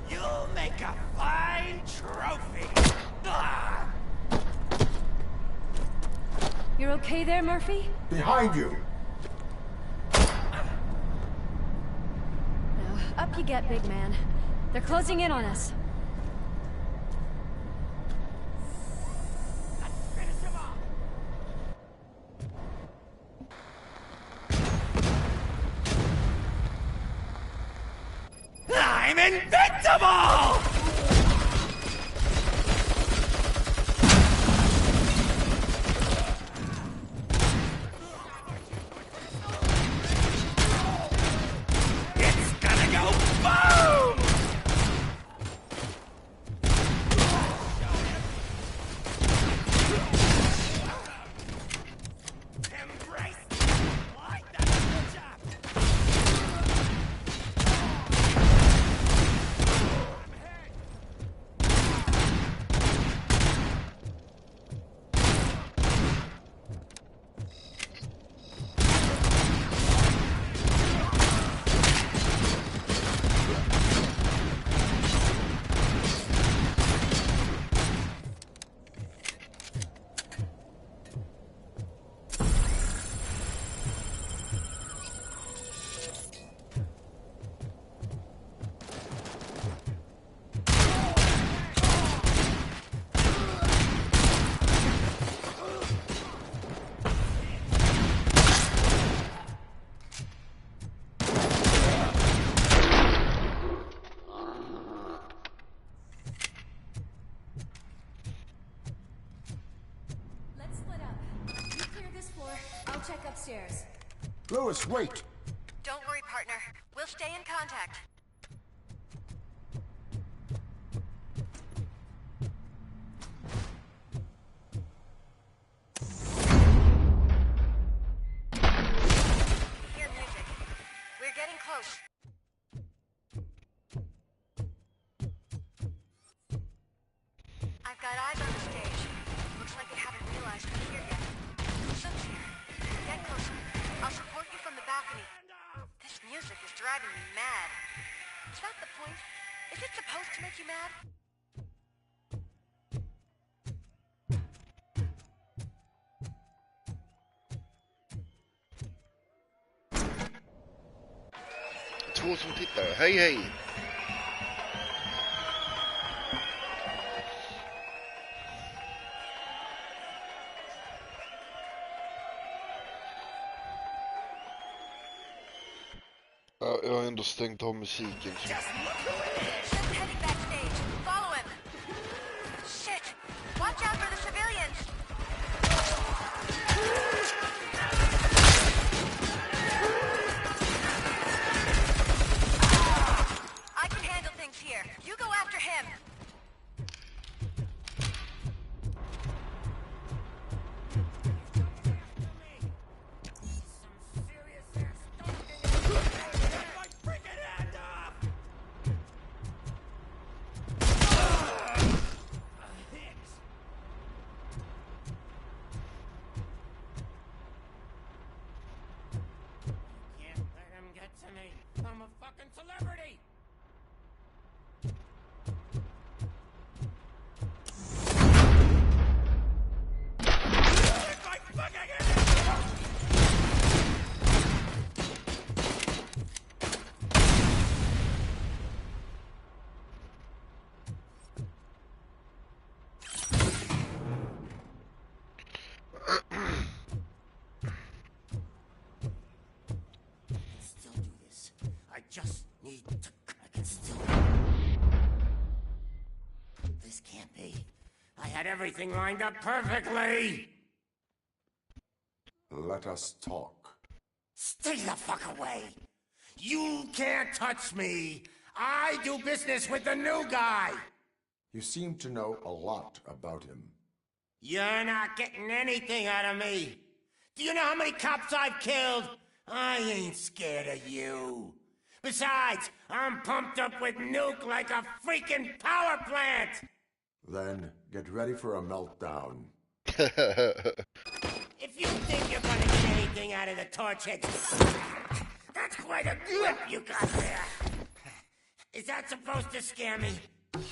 You'll make a fine trophy. You're okay there, Murphy? Behind you! Now, up you get, big man. They're closing in on us. I'm invincible! It's gonna go boom! Embrace like that chap. Let's split up. You clear this floor. I'll check upstairs. Lewis, wait! Don't worry, partner. We'll stay in contact. Hear music. We're getting close. I've got eyes on the stage. Looks like they haven't realized we're here yet. Soon's here. Get closer. I'll support you from the balcony. This music is driving me mad. Is that the point? Is it supposed to make you mad? Två som tittar. Hej hej! Ja, jag har ändå stängt av musiken. Så... Just heading backstage. Follow him. Shit! Watch out for the civilians! I can handle things here. You go after him. I'm a fucking celebrity! Just need to... I can still... This can't be. I had everything lined up perfectly! Let us talk. Stay the fuck away! You can't touch me! I do business with the new guy! You seem to know a lot about him. You're not getting anything out of me! Do you know how many cops I've killed? I ain't scared of you! Besides, I'm pumped up with nuke like a freaking power plant! Then get ready for a meltdown. If you think you're gonna get anything out of the torch head. That's quite a grip you got there. Is that supposed to scare me? Not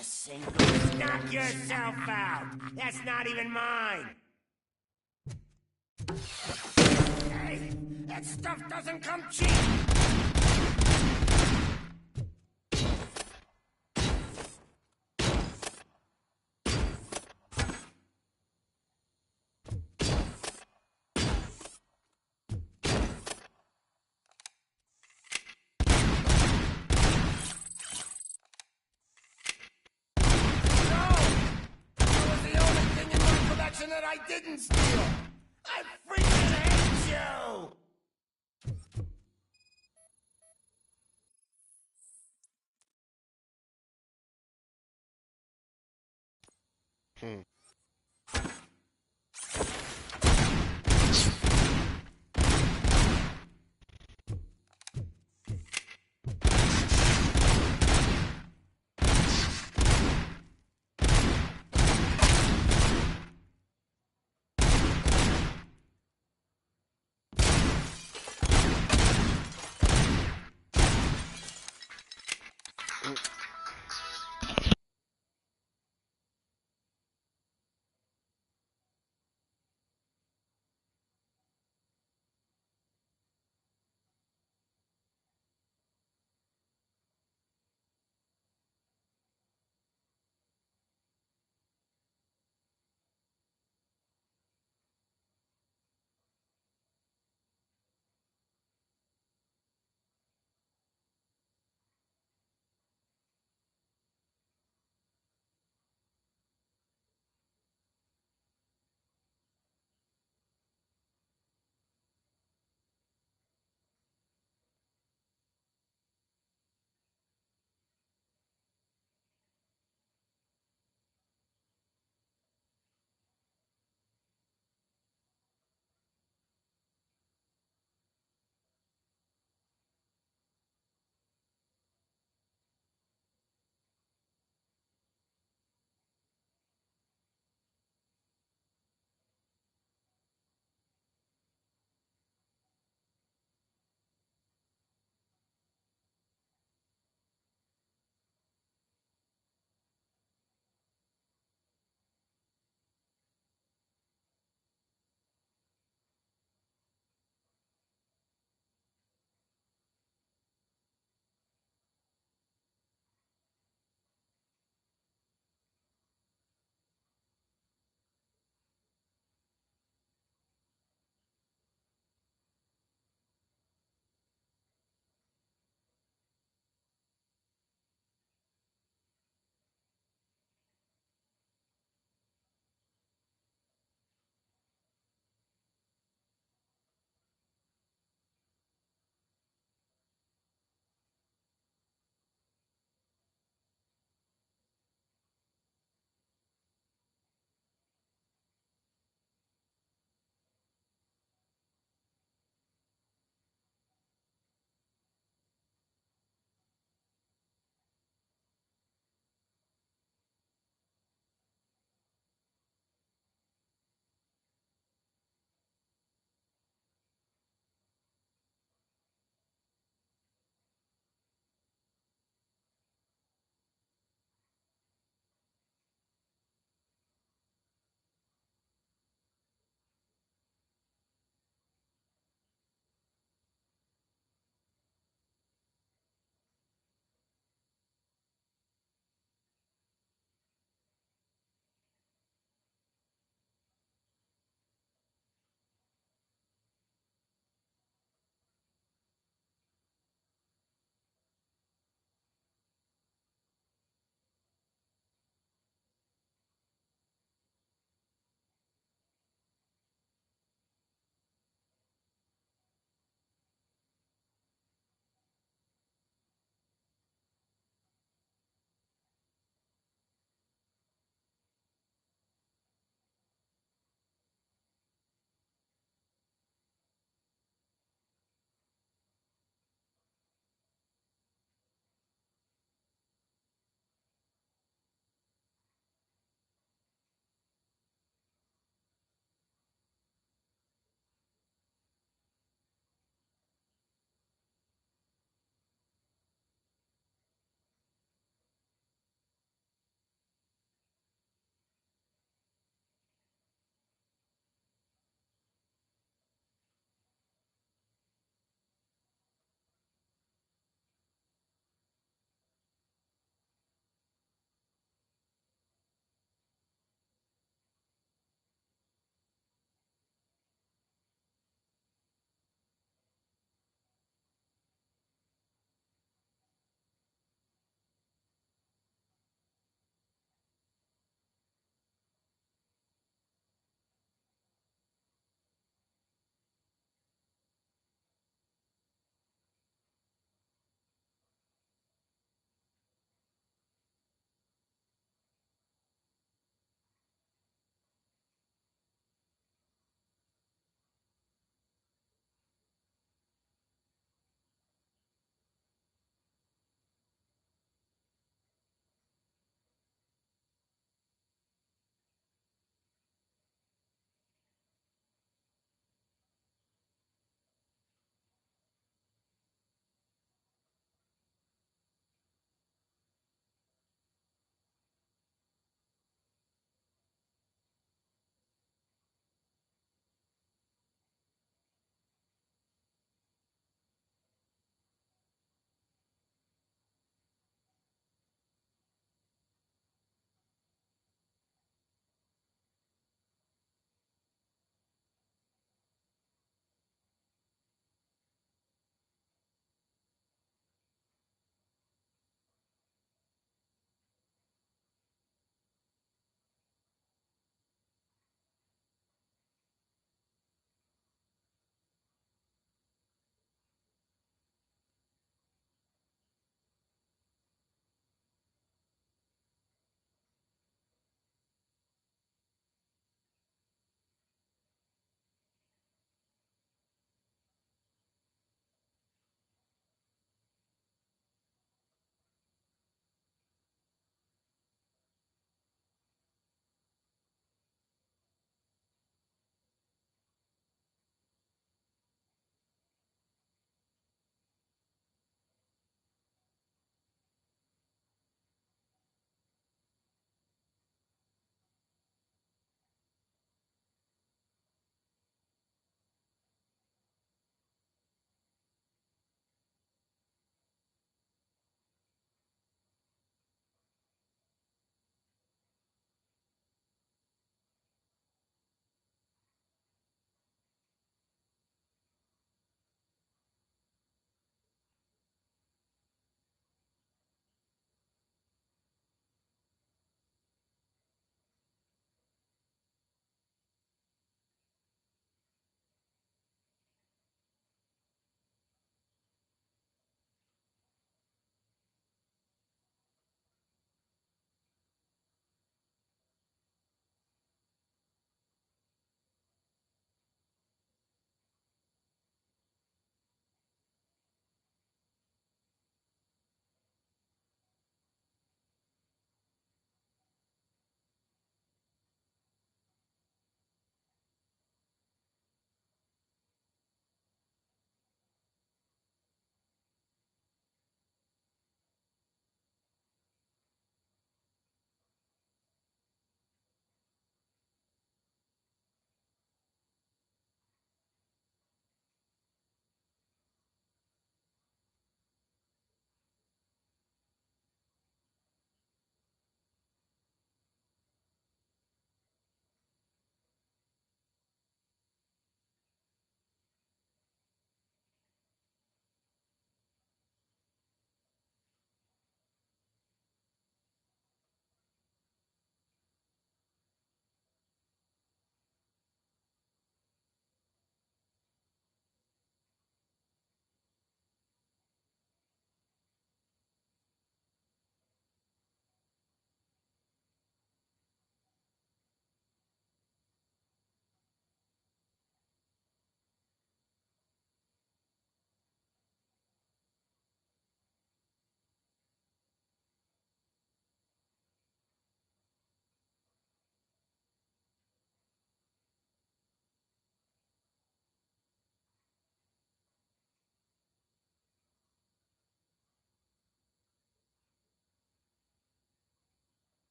a single. Knock yourself out. That's not even mine. Hey, that stuff doesn't come cheap. That I didn't steal! I freaking hate you!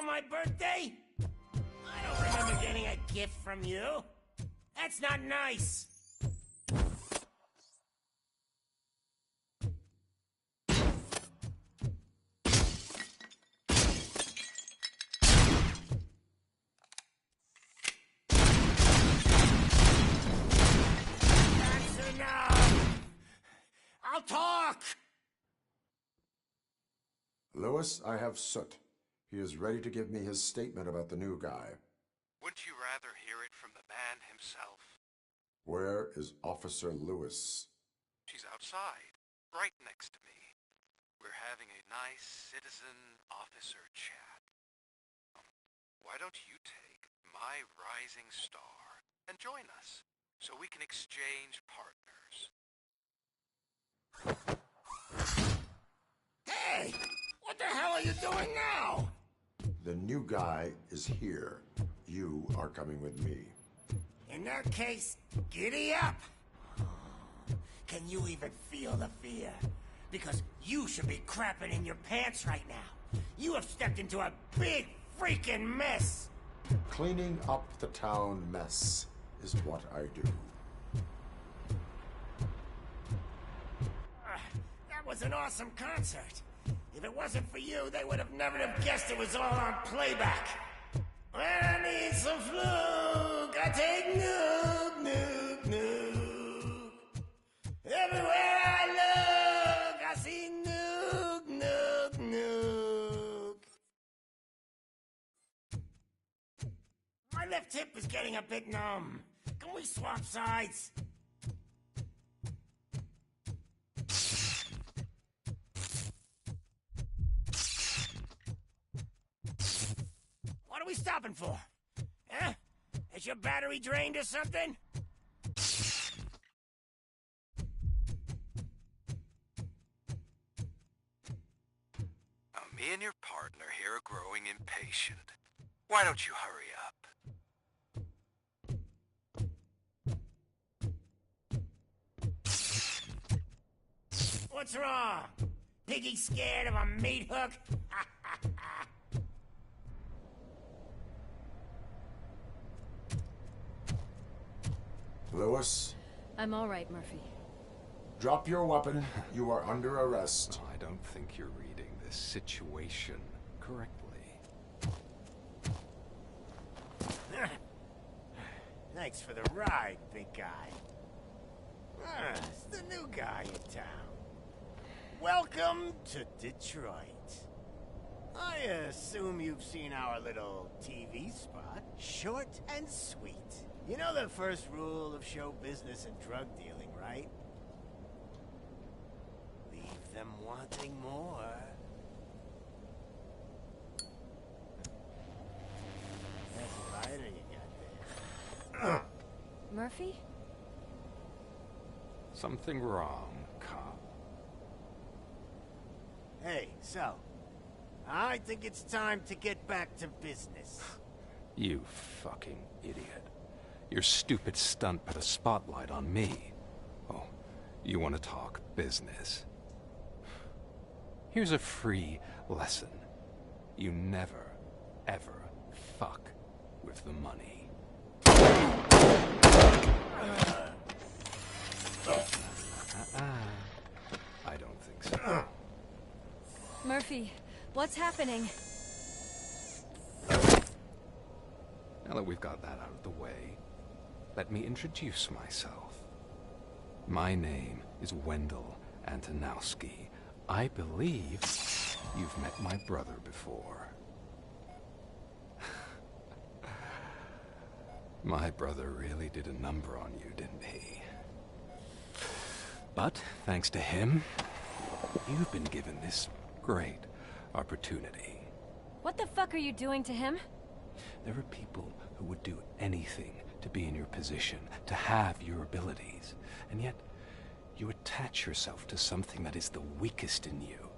my birthday? I don't remember getting a gift from you. That's not nice. That's enough. I'll talk. Lewis, I have Soot. He is ready to give me his statement about the new guy. Wouldn't you rather hear it from the man himself? Where is Officer Lewis? She's outside, right next to me. We're having a nice citizen-officer chat. Why don't you take my rising star and join us, so we can exchange partners? Hey! What the hell are you doing now? The new guy is here. You are coming with me. In that case, giddy up! Can you even feel the fear? Because you should be crapping in your pants right now. You have stepped into a big freaking mess! Cleaning up the town mess is what I do. That was an awesome concert. If it wasn't for you, they would have never have guessed it was all on playback. When I need some fluke, I take nuke, nuke, nuke. Everywhere I look, I see nuke, nuke, nuke. My left hip is getting a bit numb. Can we swap sides? What are we stopping for? Huh? Is your battery drained or something? Now, me and your partner here are growing impatient. Why don't you hurry up? What's wrong? Piggy scared of a meat hook? Lewis? I'm all right, Murphy. Drop your weapon. You are under arrest. I don't think you're reading this situation correctly. Thanks for the ride, big guy. It's the new guy in town. Welcome to Detroit. I assume you've seen our little TV spot. Short and sweet. You know the first rule of show business and drug dealing, right? Leave them wanting more. That's a lighter you got there. Murphy? Something wrong, cop. Hey, so, I think it's time to get back to business. You fucking idiot. Your stupid stunt put a spotlight on me. Oh, you want to talk business? Here's a free lesson. You never, ever fuck with the money. I don't think so. Murphy, what's happening? Now that we've got that out of the way, let me introduce myself. My name is Wendell Antonowski. I believe you've met my brother before. My brother really did a number on you, didn't he? But thanks to him, you've been given this great opportunity. What the fuck are you doing to him? There are people who would do anything to be in your position, to have your abilities, and yet you attach yourself to something that is the weakest in you,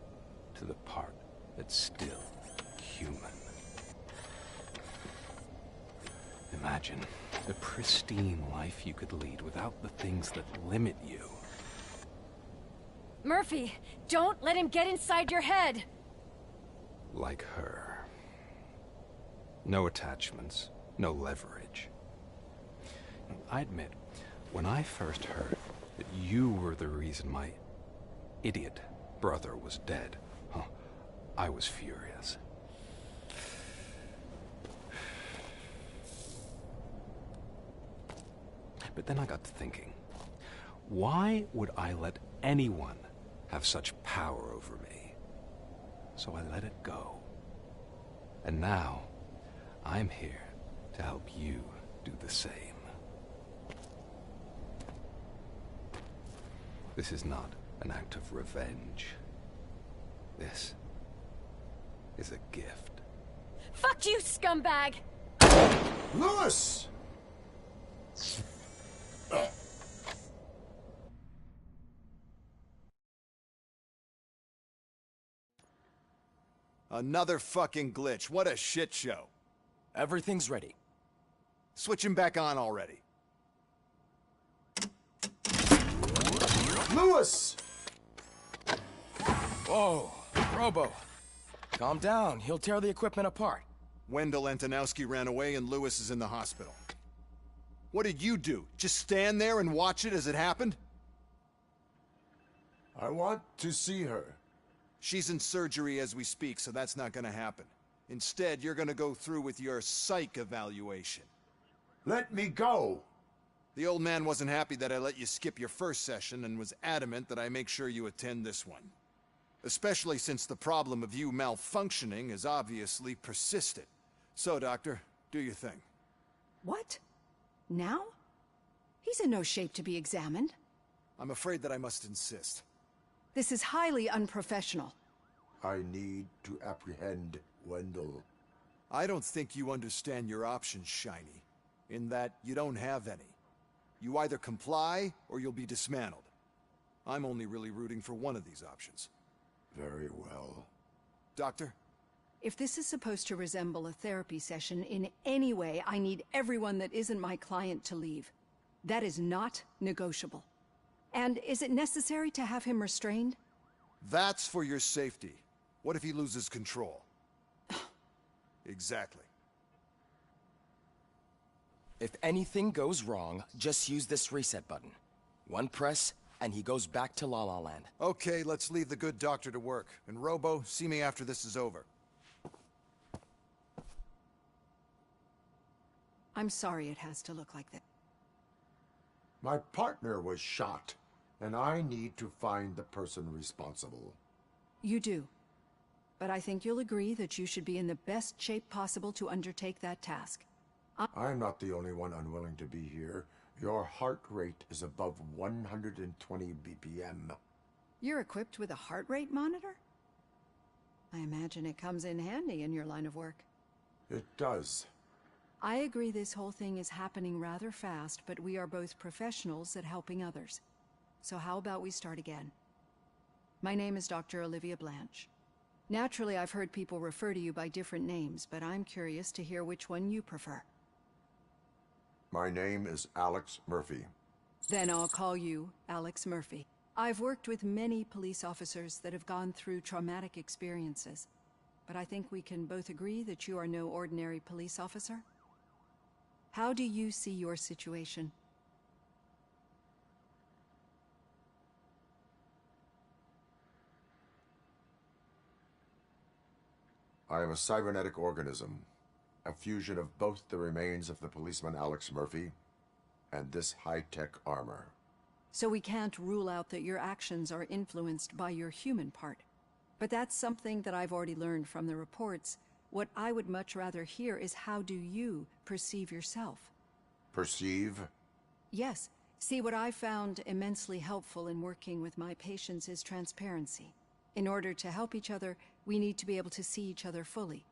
to the part that's still human. Imagine the pristine life you could lead without the things that limit you. Murphy, don't let him get inside your head! Like her. No attachments, no leverage. I admit, when I first heard that you were the reason my idiot brother was dead, I was furious. But then I got to thinking, why would I let anyone have such power over me? So I let it go. And now, I'm here to help you do the same. This is not an act of revenge. This is a gift. Fuck you, scumbag! Lewis! Another fucking glitch. What a shit show. Everything's ready. Switch him back on already. Lewis! Whoa, Robo. Calm down. He'll tear the equipment apart. Wendell Antonowski ran away and Lewis is in the hospital. What did you do? Just stand there and watch it as it happened? I want to see her. She's in surgery as we speak, so that's not gonna happen. Instead, you're gonna go through with your psych evaluation. Let me go! The old man wasn't happy that I let you skip your first session and was adamant that I make sure you attend this one. Especially since the problem of you malfunctioning has obviously persisted. So, Doctor, do your thing. What? Now? He's in no shape to be examined. I'm afraid that I must insist. This is highly unprofessional. I need to apprehend Wendell. I don't think you understand your options, Shiny. In that, you don't have any. You either comply, or you'll be dismantled. I'm only really rooting for one of these options. Very well. Doctor? If this is supposed to resemble a therapy session in any way, I need everyone that isn't my client to leave. That is not negotiable. And is it necessary to have him restrained? That's for your safety. What if he loses control? Exactly. If anything goes wrong, just use this reset button. One press, and he goes back to La La Land. Okay, let's leave the good doctor to work. And Robo, see me after this is over. I'm sorry it has to look like that. My partner was shot, and I need to find the person responsible. You do. But I think you'll agree that you should be in the best shape possible to undertake that task. I'm not the only one unwilling to be here. Your heart rate is above 120 BPM. You're equipped with a heart rate monitor? I imagine it comes in handy in your line of work. It does. I agree this whole thing is happening rather fast, but we are both professionals at helping others. So how about we start again? My name is Dr. Olivia Blanche. Naturally, I've heard people refer to you by different names, but I'm curious to hear which one you prefer. My name is Alex Murphy. Then I'll call you Alex Murphy. I've worked with many police officers that have gone through traumatic experiences, but I think we can both agree that you are no ordinary police officer. How do you see your situation? I am a cybernetic organism, a fusion of both the remains of the policeman Alex Murphy and this high-tech armor. So we can't rule out that your actions are influenced by your human part. But that's something that I've already learned from the reports. What I would much rather hear is how do you perceive yourself? Perceive? Yes. See, what I found immensely helpful in working with my patients is transparency. In order to help each other, we need to be able to see each other fully.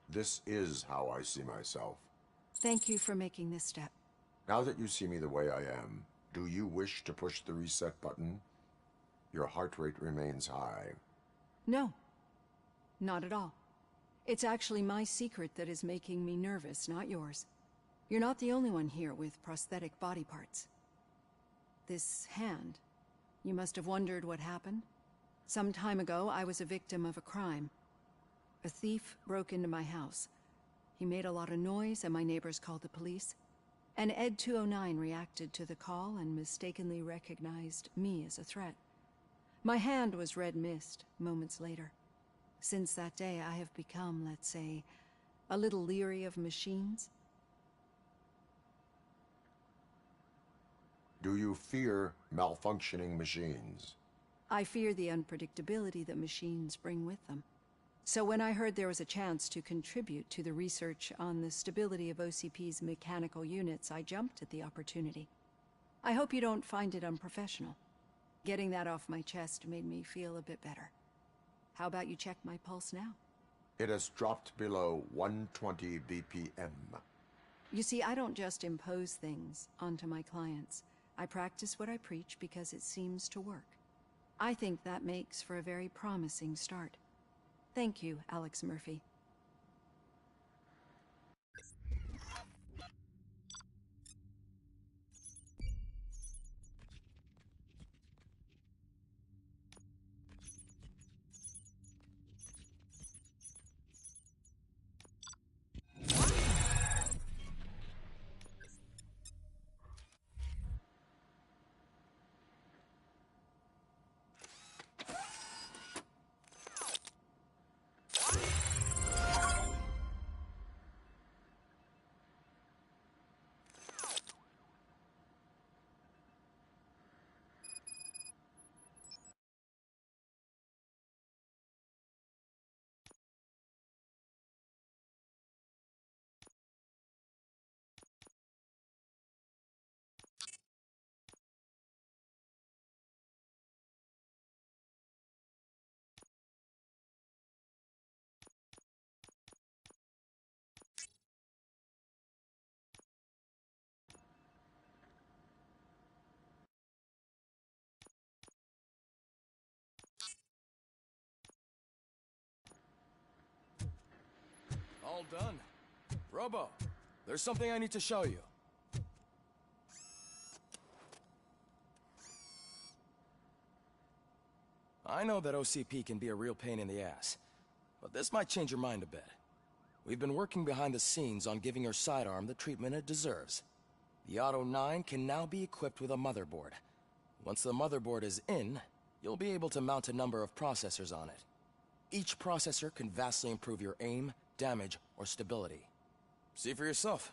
This is how I see myself. Thank you for making this step. Now that you see me the way I am, do you wish to push the reset button? Your heart rate remains high. No. Not at all. It's actually my secret that is making me nervous, not yours. You're not the only one here with prosthetic body parts. This hand, You must have wondered what happened. Some time ago, I was a victim of a crime. A thief broke into my house. He made a lot of noise, and my neighbors called the police. And Ed 209 reacted to the call and mistakenly recognized me as a threat. My hand was red mist moments later. Since that day, I have become, let's say, a little leery of machines. Do you fear malfunctioning machines? I fear the unpredictability that machines bring with them. So when I heard there was a chance to contribute to the research on the stability of OCP's mechanical units, I jumped at the opportunity. I hope you don't find it unprofessional. Getting that off my chest made me feel a bit better. How about you check my pulse now? It has dropped below 120 BPM. You see, I don't just impose things onto my clients. I practice what I preach because it seems to work. I think that makes for a very promising start. Thank you, Alex Murphy. All done. Robo, there's something I need to show you. I know that OCP can be a real pain in the ass, but this might change your mind a bit. We've been working behind the scenes on giving your sidearm the treatment it deserves. The Auto 9 can now be equipped with a motherboard. Once the motherboard is in, you'll be able to mount a number of processors on it. Each processor can vastly improve your aim, damage, or stability. See for yourself.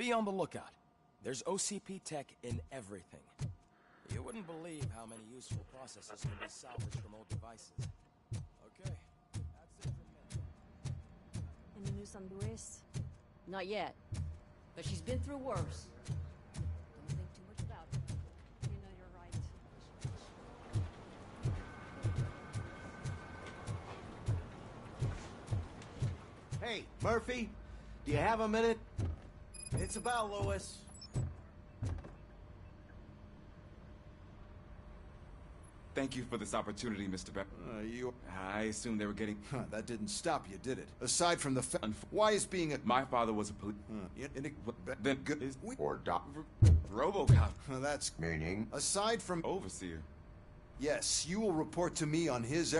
Be on the lookout. There's OCP tech in everything. You wouldn't believe how many useful processes can be salvaged from old devices. Okay, that's it from me. Any news on Luis? Not yet, but she's been through worse. Don't think too much about it. You know you're right. Hey, Murphy, do you have a minute? It's about Lois. Thank you for this opportunity, Mr. Beck. I assumed they were getting... That didn't stop you, did it? Aside from the why is being a... My father was a police... Then good is... Or Robocop. That's... Meaning? Aside from... Overseer. Yes, you will report to me on his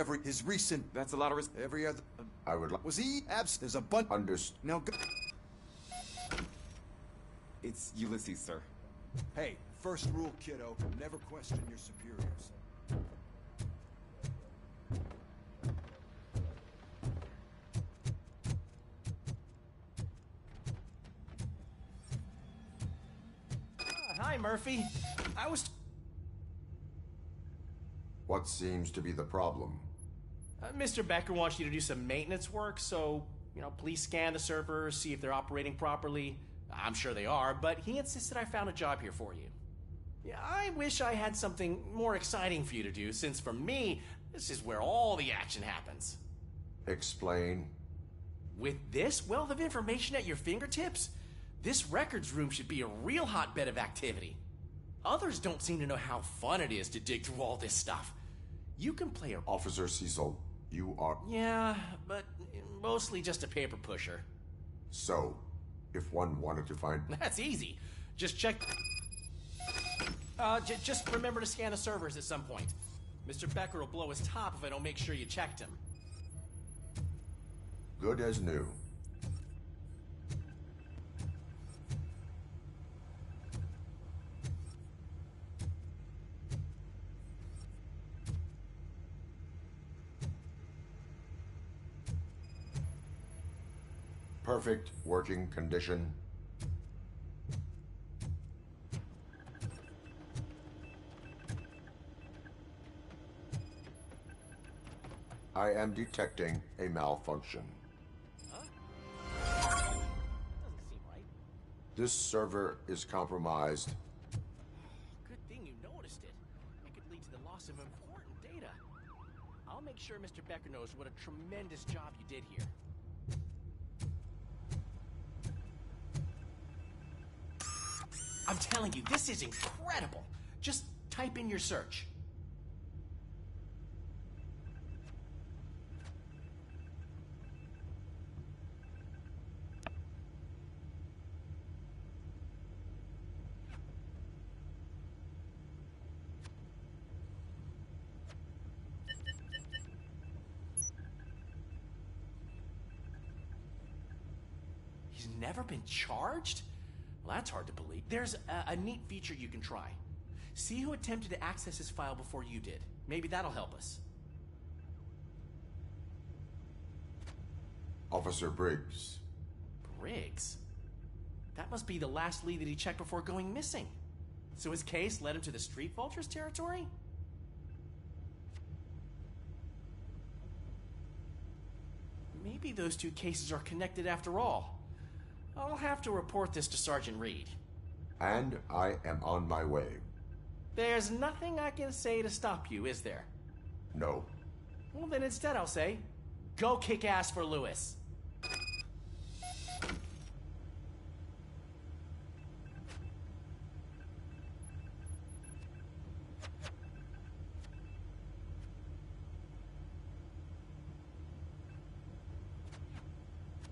recent... That's a lot of risk. Every other... I would like... Was he absent? There's a bunch... Understood. Now go... It's Ulysses, sir. Hey, first rule, kiddo. Never question your superiors. Hi, Murphy. I was... What seems to be the problem? Mr. Becker wants you to do some maintenance work, so, please scan the servers, see if they're operating properly. I'm sure they are, but he insisted I found a job here for you. Yeah, I wish I had something more exciting for you to do, since for me, this is where all the action happens. Explain. With this wealth of information at your fingertips, this records room should be a real hotbed of activity. Others don't seem to know how fun it is to dig through all this stuff. You can play a... Officer Cecil, you are... Yeah, but mostly just a paper pusher. So, if one wanted to find... That's easy. Just check... just remember to scan the servers at some point. Mr. Becker will blow his top if I don't make sure you checked him. Good as new. Perfect working condition. I am detecting a malfunction. Huh? Doesn't seem right. This server is compromised. Good thing you noticed it. It could lead to the loss of important data. I'll make sure Mr. Becker knows what a tremendous job you did here. I'm telling you, this is incredible. Just type in your search. He's never been charged? Well, that's hard to believe. There's a neat feature you can try. See who attempted to access his file before you did. Maybe that'll help us. Officer Briggs. Briggs? That must be the last lead that he checked before going missing. So his case led him to the Street Vultures territory? Maybe those two cases are connected after all. I'll have to report this to Sergeant Reed. And I am on my way. There's nothing I can say to stop you, is there? No. Well, then instead I'll say, go kick ass for Lewis.